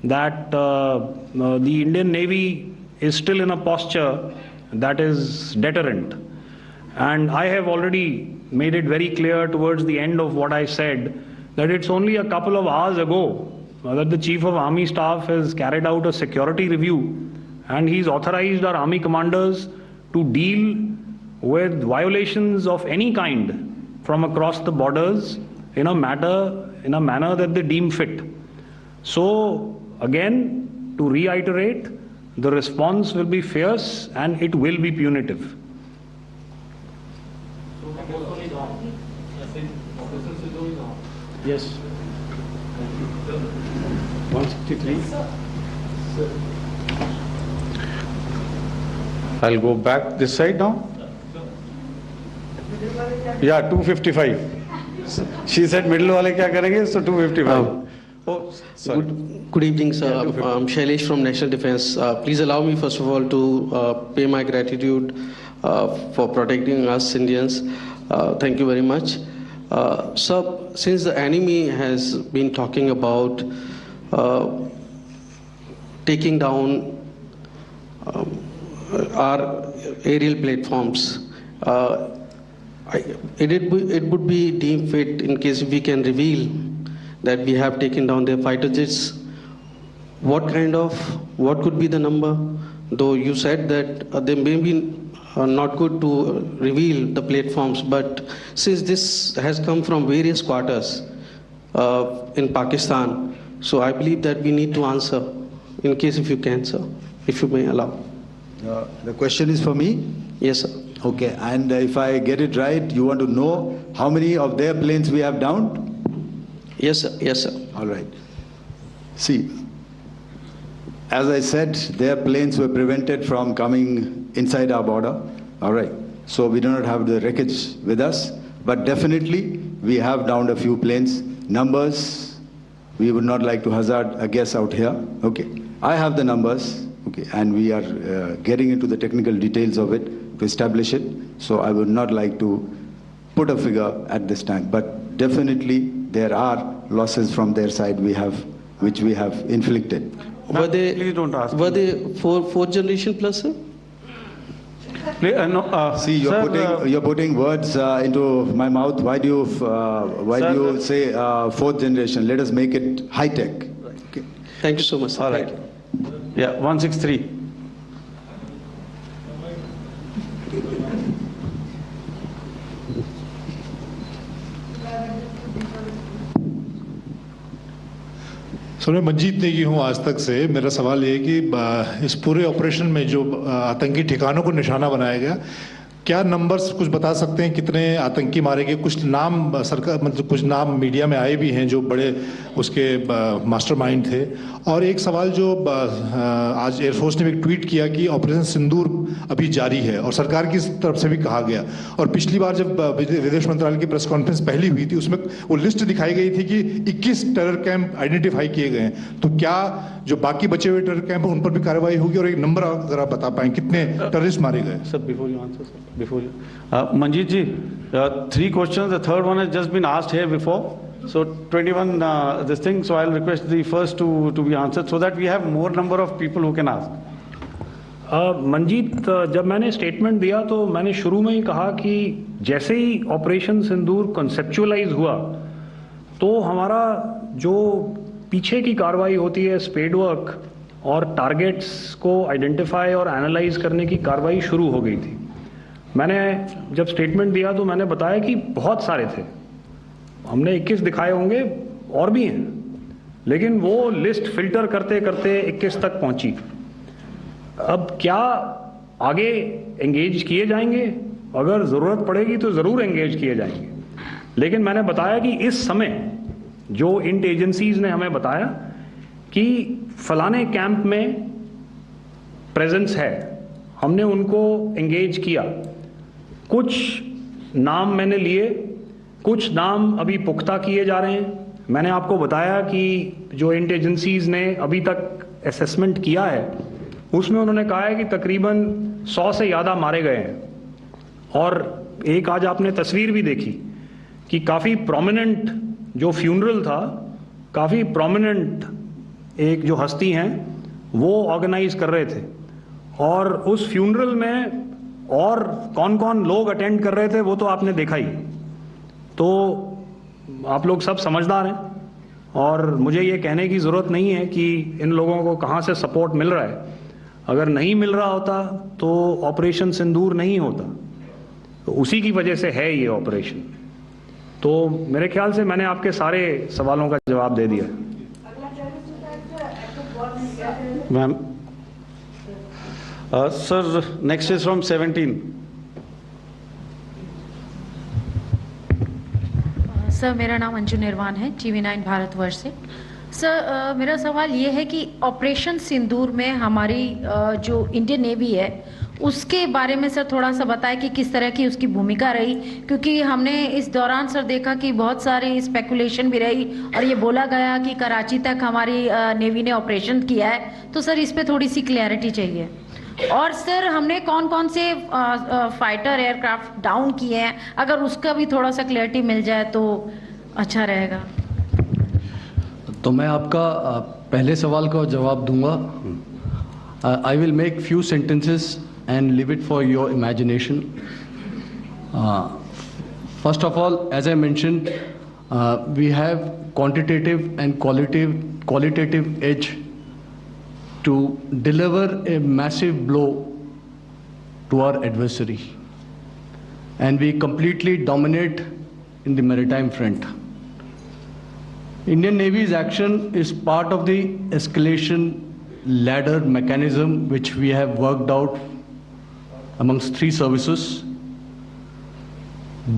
that the Indian Navy is still in a posture that is deterrent. And I have already made it very clear towards the end of what I said that it's only a couple of hours ago that the Chief of Army Staff has carried out a security review, and he's authorized our Army commanders to deal with violations of any kind from across the borders in a manner that they deem fit. So again, to reiterate, the response will be fierce and it will be punitive. Yes. 163. I'll go back this side now. Yeah, 255. She said middle wale kya karenge, so 255. Oh, sorry. Good evening, sir. I'm Shailesh from National Defense. Please allow me, first of all, to pay my gratitude for protecting us Indians. Thank you very much. Sir, since the enemy has been talking about taking down our aerial platforms, it would be deemed fit in case we can reveal that we have taken down their fighter jets. What could be the number? Though you said that they may be not good to reveal the platforms, but since this has come from various quarters in Pakistan, so I believe that we need to answer, in case if you can, sir, if you may allow. The question is for me? Yes, sir. Okay, and if I get it right, you want to know how many of their planes we have downed? Yes, sir. Yes, sir. All right. See, as I said, their planes were prevented from coming inside our border. All right. So we do not have the wreckage with us, but definitely we have downed a few planes. Numbers, we would not like to hazard a guess out here. Okay. I have the numbers. Okay. And we are getting into the technical details of it to establish it. So I would not like to put a figure at this time, but definitely there are losses from their side which we have inflicted. Were they, please don't ask. Were they fourth generation plus, sir? See, you're putting words into my mouth. Why do you say fourth generation? Let us make it high tech. Okay. Thank you so much. All right. Yeah, 163. Sir मैं मंजीत नेगी हूँ आज तक से। मेरा सवाल ये है कि इस पूरे ऑपरेशन में जो आतंकी ठिकानों को निशाना बनाया गया, क्या नंबर्स कुछ बता सकते हैं कितने आतंकी मारे गए? कुछ नाम सरकार मतलब कुछ नाम मीडिया में आए भी हैं जो बड़े उसके मास्टरमाइंड थे। और एक सवाल जो आज एयरफोर्स ने भी ट्वीट किया कि ऑपरेशन सिंदूर अभी जारी है और सरकार की तरफ से भी कहा गया। और पिछली बार जब विदेश मंत्रालय की प्रेस कॉन्फ्रेंस पहली हुई थी उसमें वो लिस्ट दिखाई गई थी कि 21 टेरर कैंप आइडेंटिफाई किए गए हैं। तो क्या जो बाकी बचे हुए टेरर कैंप हैं उन पर भी कार्रवाई होगी? और एक नंबर अगर आप बता पाएं कितने टेररिस्ट मारे गए? Sir before you answer sir, before you. Manjeet ji, 3 questions. The third one has just been asked here before. So 21 this thing. So I'll request the first to be answered so that we have more number of people who can ask. Manjeet, जब मैंने statement दिया तो मैंने शुरू में ही कहा कि जैसे ही ऑपरेशन सिंदूर कॉन्सेप्चुअलाइज हुआ तो हमारा जो पीछे की कार्रवाई होती है स्पेड वर्क और टारगेट्स को आइडेंटिफाई और एनालाइज करने की कार्रवाई शुरू हो गई थी। मैंने जब स्टेटमेंट दिया तो मैंने बताया कि बहुत सारे थे, हमने 21 दिखाए होंगे और भी हैं, लेकिन वो लिस्ट फिल्टर करते करते 21 तक पहुंची। अब क्या आगे एंगेज किए जाएंगे? अगर ज़रूरत पड़ेगी तो ज़रूर एंगेज किए जाएंगे, लेकिन मैंने बताया कि इस समय जो इंट एजेंसीज ने हमें बताया कि फलाने कैंप में प्रेजेंस है, हमने उनको एंगेज किया। कुछ नाम मैंने लिए, कुछ नाम अभी पुख्ता किए जा रहे हैं। मैंने आपको बताया कि जो इंट एजेंसीज ने अभी तक असेसमेंट किया है उसमें उन्होंने कहा है कि तकरीबन 100 से ज़्यादा मारे गए हैं। और एक आज आपने तस्वीर भी देखी कि काफ़ी प्रोमिनेंट जो फ्यूनरल था, काफ़ी प्रोमिनेंट एक जो हस्ती हैं वो ऑर्गेनाइज कर रहे थे, और उस फ्यूनरल में और कौन कौन लोग अटेंड कर रहे थे वो तो आपने देखा ही। तो आप लोग सब समझदार हैं और मुझे ये कहने की ज़रूरत नहीं है कि इन लोगों को कहाँ से सपोर्ट मिल रहा है। अगर नहीं मिल रहा होता तो ऑपरेशन सिंदूर नहीं होता, तो उसी की वजह से है ये ऑपरेशन। तो मेरे ख्याल से मैंने आपके सारे सवालों का जवाब दे दिया। Ma'am sir, next is from 17। Sir मेरा नाम अंजू निर्वाण है, TV9 भारतवर्ष से। सर मेरा सवाल ये है कि ऑपरेशन सिंदूर में हमारी जो इंडियन नेवी है उसके बारे में सर थोड़ा सा बताएं कि किस तरह की उसकी भूमिका रही, क्योंकि हमने इस दौरान सर देखा कि बहुत सारी स्पेकुलेशन भी रही और ये बोला गया कि कराची तक हमारी नेवी ने ऑपरेशन किया है। तो सर इस पे थोड़ी सी क्लैरिटी चाहिए। और सर हमने कौन कौन से फाइटर एयरक्राफ्ट डाउन किए हैं, अगर उसका भी थोड़ा सा क्लैरिटी मिल जाए तो अच्छा रहेगा। तो मैं आपका पहले सवाल का जवाब दूंगा। I will make few sentences and leave it for your imagination. First of all, as I mentioned, we have quantitative and qualitative edge to deliver a massive blow to our adversary, and we completely dominate in the maritime front. Indian Navy's action is part of the escalation ladder mechanism which we have worked out amongst 3 services.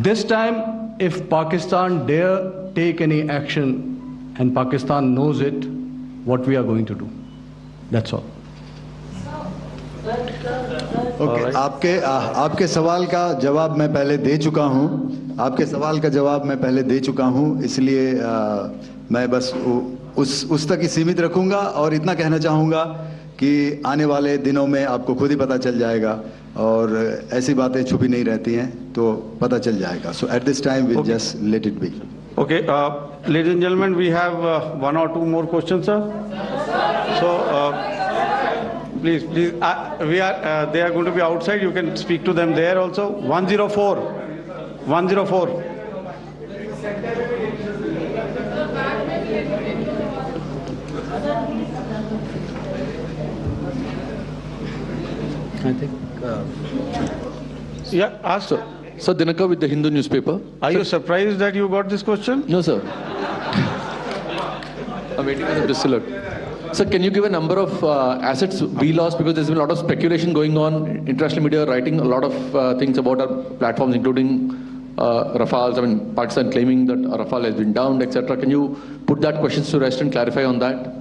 This time, if Pakistan dare take any action, and Pakistan knows it, what we are going to do. That's all. Okay, आपके सवाल का जवाब मैं पहले दे चुका हूँ। आपके सवाल का जवाब मैं पहले दे चुका हूँ, इसलिए मैं बस उस तक ही सीमित रखूँगा और इतना कहना चाहूँगा कि आने वाले दिनों में आपको खुद ही पता चल जाएगा और ऐसी बातें छुपी नहीं रहती हैं, तो पता चल जाएगा। So at this time we'll just let it be. Okay, ladies and gentlemen, we have 1 or 2 more questions, sir. So Please. They are going to be outside. You can speak to them there also. 104. 104. I think. Yeah, ask. Sir, Dinakar with the Hindu newspaper. Are you surprised that you got this question? No, sir. I'm waiting for the Bristol. Sir, can you give a number of assets we lost, because there's been a lot of speculation going on, international media writing a lot of things about our platforms, including Rafales. I mean, Pakistan claiming that Rafale has been downed, etc. Can you put that question to rest and clarify on that?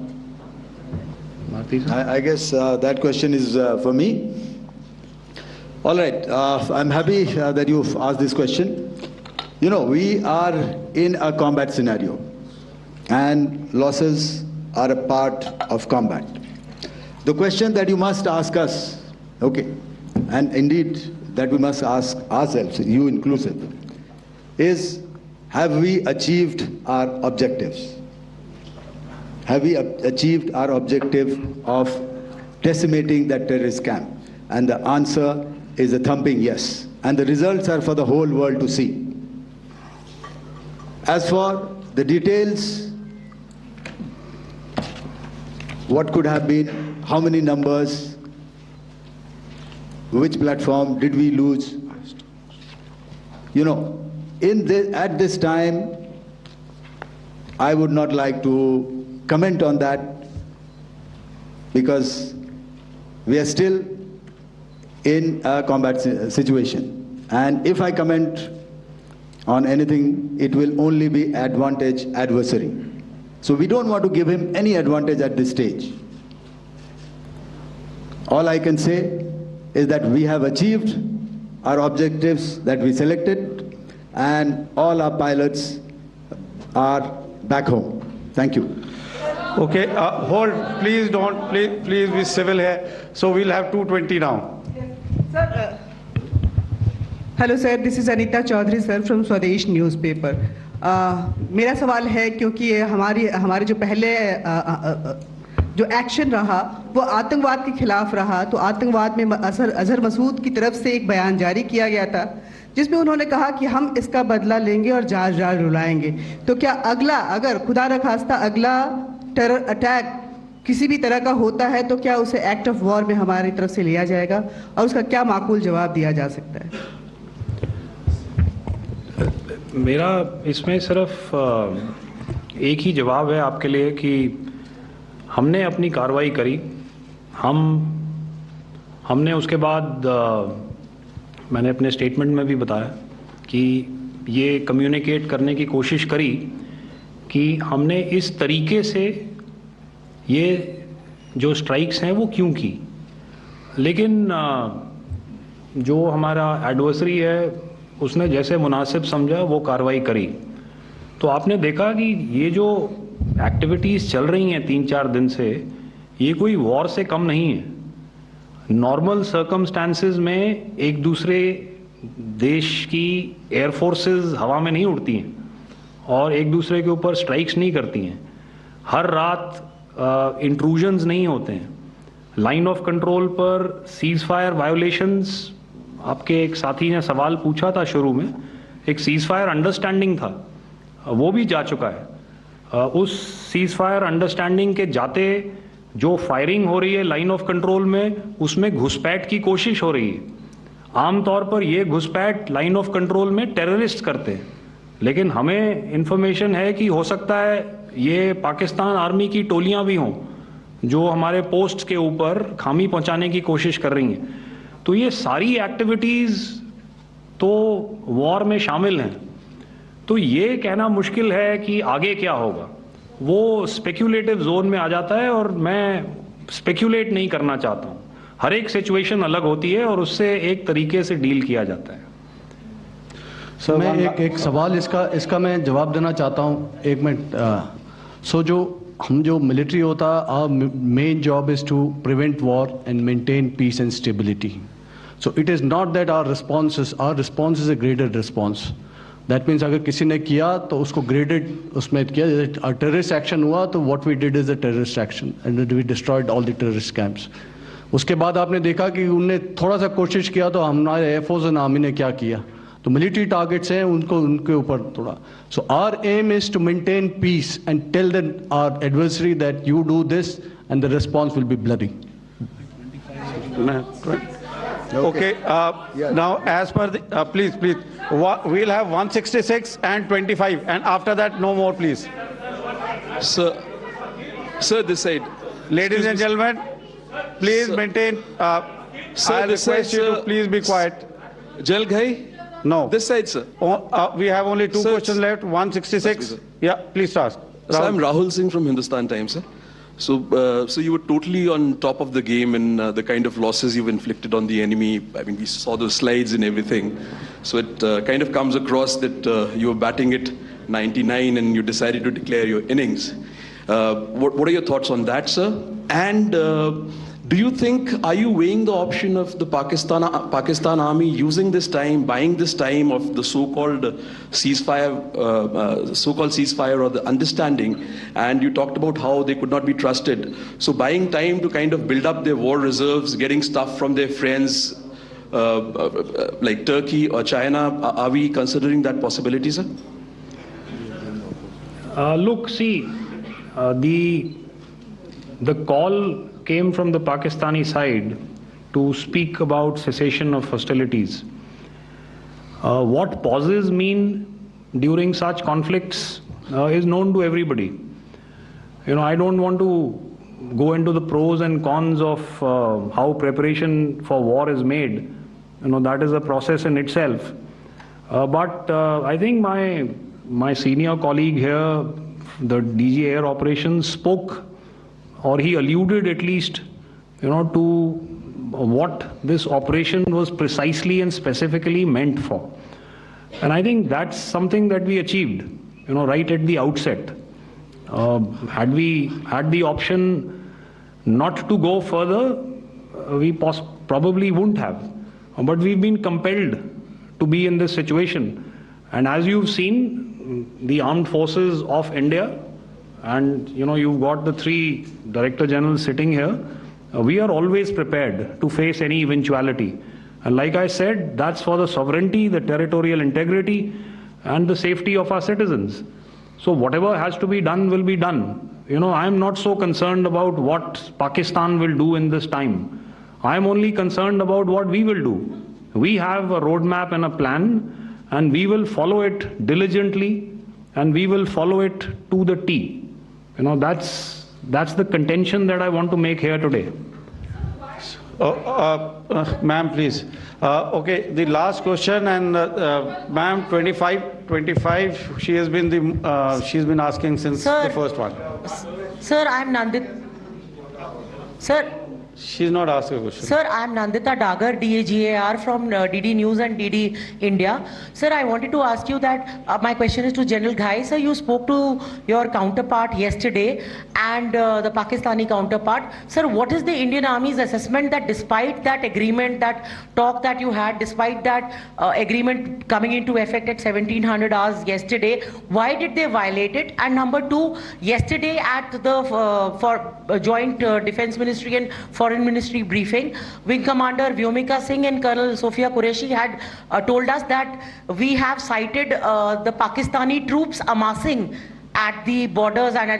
I guess that question is for me. All right, I'm happy that you've asked this question. You know, we are in a combat scenario, and losses are a part of combat. The question that you must ask us, okay, and indeed that we must ask ourselves, you inclusive, is have we achieved our objectives? Have we achieved our objective of decimating that terrorist camp? And the answer is a thumping yes. And the results are for the whole world to see. As for the details, what could have been, how many numbers, which platform did we lose? You know, at this time, I would not like to comment on that, because we are still in a combat situation. And if I comment on anything, it will only be advantage adversary. So we don't want to give him any advantage at this stage. All I can say is that we have achieved our objectives that we selected, and all our pilots are back home. Thank you. Okay, hold, please don't, please be civil here. So we'll have 220 now. Sir, hello sir, this is Anita Chaudhary sir from Swadesh newspaper. मेरा सवाल है, क्योंकि ये हमारे जो पहले जो action रहा वो आतंकवाद के खिलाफ रहा, तो आतंकवाद में अजहर मसूद की तरफ से एक बयान जारी किया गया था जिसमें उन्होंने कहा कि हम इसका बदला लेंगे और जाल रुलाएंगे। तो क्या अगला, अगर खुदा न खास्ता अगला टेरर अटैक किसी भी तरह का होता है, तो क्या उसे एक्ट ऑफ वॉर में हमारी तरफ से लिया जाएगा और उसका क्या माकूल जवाब दिया जा सकता है? मेरा इसमें सिर्फ एक ही जवाब है आपके लिए कि हमने अपनी कार्रवाई करी। हमने उसके बाद मैंने अपने स्टेटमेंट में भी बताया कि ये कम्युनिकेट करने की कोशिश करी कि हमने इस तरीके से ये जो स्ट्राइक्स हैं वो क्यों की। लेकिन जो हमारा एडवर्सरी है उसने जैसे मुनासिब समझा वो कार्रवाई करी। तो आपने देखा कि ये जो एक्टिविटीज़ चल रही हैं 3-4 दिन से, ये कोई वॉर से कम नहीं है। नॉर्मल सर्कमस्टांसेस में एक दूसरे देश की एयर फोर्सेस हवा में नहीं उड़ती हैं और एक दूसरे के ऊपर स्ट्राइक्स नहीं करती हैं। हर रात इंट्रूजन्स नहीं होते हैं। लाइन ऑफ कंट्रोल पर सीज फायर वायोलेशंस, आपके एक साथी ने सवाल पूछा था शुरू में, एक सीज फायर अंडरस्टैंडिंग था, वो भी जा चुका है। उस सीज फायर अंडरस्टैंडिंग के जाते जो फायरिंग हो रही है लाइन ऑफ कंट्रोल में, उसमें घुसपैठ की कोशिश हो रही है। आमतौर पर ये घुसपैठ लाइन ऑफ कंट्रोल में टेररिस्ट करते हैं, लेकिन हमें इंफॉर्मेशन है कि हो सकता है ये पाकिस्तान आर्मी की टोलियां भी हों जो हमारे पोस्ट के ऊपर खामी पहुंचाने की कोशिश कर रही हैं। तो ये सारी एक्टिविटीज़ तो वॉर में शामिल हैं। तो ये कहना मुश्किल है कि आगे क्या होगा, वो स्पेक्यूलेटिव जोन में आ जाता है और मैं स्पेक्यूलेट नहीं करना चाहता हूँ। हर एक सिचुएशन अलग होती है और उससे एक तरीके से डील किया जाता है। सर मैं एक सवाल इसका मैं जवाब देना चाहता हूँ, एक मिनट। सो जो मिलिट्री होता है, our main job is to prevent war and maintain peace and stability. So it is not that our response is a graded response. That means अगर किसी ने किया तो उसको ग्रेडेड उसमें किया। टेररिस्ट एक्शन हुआ तो what we did is a terrorist action and we destroyed all the terrorist camps. उसके बाद आपने देखा कि उनने थोड़ा सा कोशिश किया तो हमारे एयरफोर्स एंड आर्मी ने क्या किया, तो मिलिट्री टारगेट्स हैं उनको उनके ऊपर थोड़ा. So our aim is to maintain peace and tell the our adversary that you do this and the response will be bloody. Okay, now as per the, please, we'll have 166 and 25, and after that, no more, please. Sir, this side. Ladies and gentlemen, please maintain, sir, I this side, request you to sir. please be quiet. Jal Ghai? No. This side, sir. We have only two Sir, questions left, 166. Yeah, please start. So I'm Rahul Singh from Hindustan Times, sir. So you were totally on top of the game in the kind of losses you've inflicted on the enemy. I mean, we saw those slides and everything. So it kind of comes across that you were batting it 99 and you decided to declare your innings. What are your thoughts on that, sir? And do you think, are you weighing the option of the Pakistan army using this time, buying this time of the so-called ceasefire or the understanding? And you talked about how they could not be trusted. So buying time to kind of build up their war reserves, getting stuff from their friends like Turkey or China, are we considering that possibility, sir? Look, see, the call came from the Pakistani side to speak about cessation of hostilities. What pauses mean during such conflicts is known to everybody. You know, I don't want to go into the pros and cons of how preparation for war is made. You know, that is a process in itself. But I think my senior colleague here, the DG Air Operations, spoke, or he alluded at least, you know, to what this operation was precisely and specifically meant for. And I think that's something that we achieved, you know, right at the outset. Had we had the option not to go further, we probably wouldn't have. But we've been compelled to be in this situation. And as you've seen, the armed forces of India, and you know, you've got the three Director Generals sitting here, we are always prepared to face any eventuality. And like I said, that's for the sovereignty, the territorial integrity, and the safety of our citizens. So whatever has to be done will be done. You know, I'm not so concerned about what Pakistan will do in this time. I'm only concerned about what we will do. We have a roadmap and a plan, and we will follow it diligently, and we will follow it to the T. You know, that's the contention that I want to make here today. Ma'am, please. Okay, the last question, and ma'am, 25. She has been she's been asking since the first one. Sir, I'm Nandita. Sir. She's not asking a question. Sir, I'm Nandita Dagar, DGAR from DD News and DD India. Sir, I wanted to ask you that my question is to General Ghai. Sir, you spoke to your counterpart yesterday and the Pakistani counterpart. Sir, what is the Indian Army's assessment that despite that agreement, that talk that you had, despite that agreement coming into effect at 1700 hours yesterday, why did they violate it? And number two, yesterday at the Joint Defense Ministry and Foreign Ministry briefing, Wing Commander Vyomika Singh and Colonel Sophia Qureshi had told us that we have cited the Pakistani troops amassing at the borders and at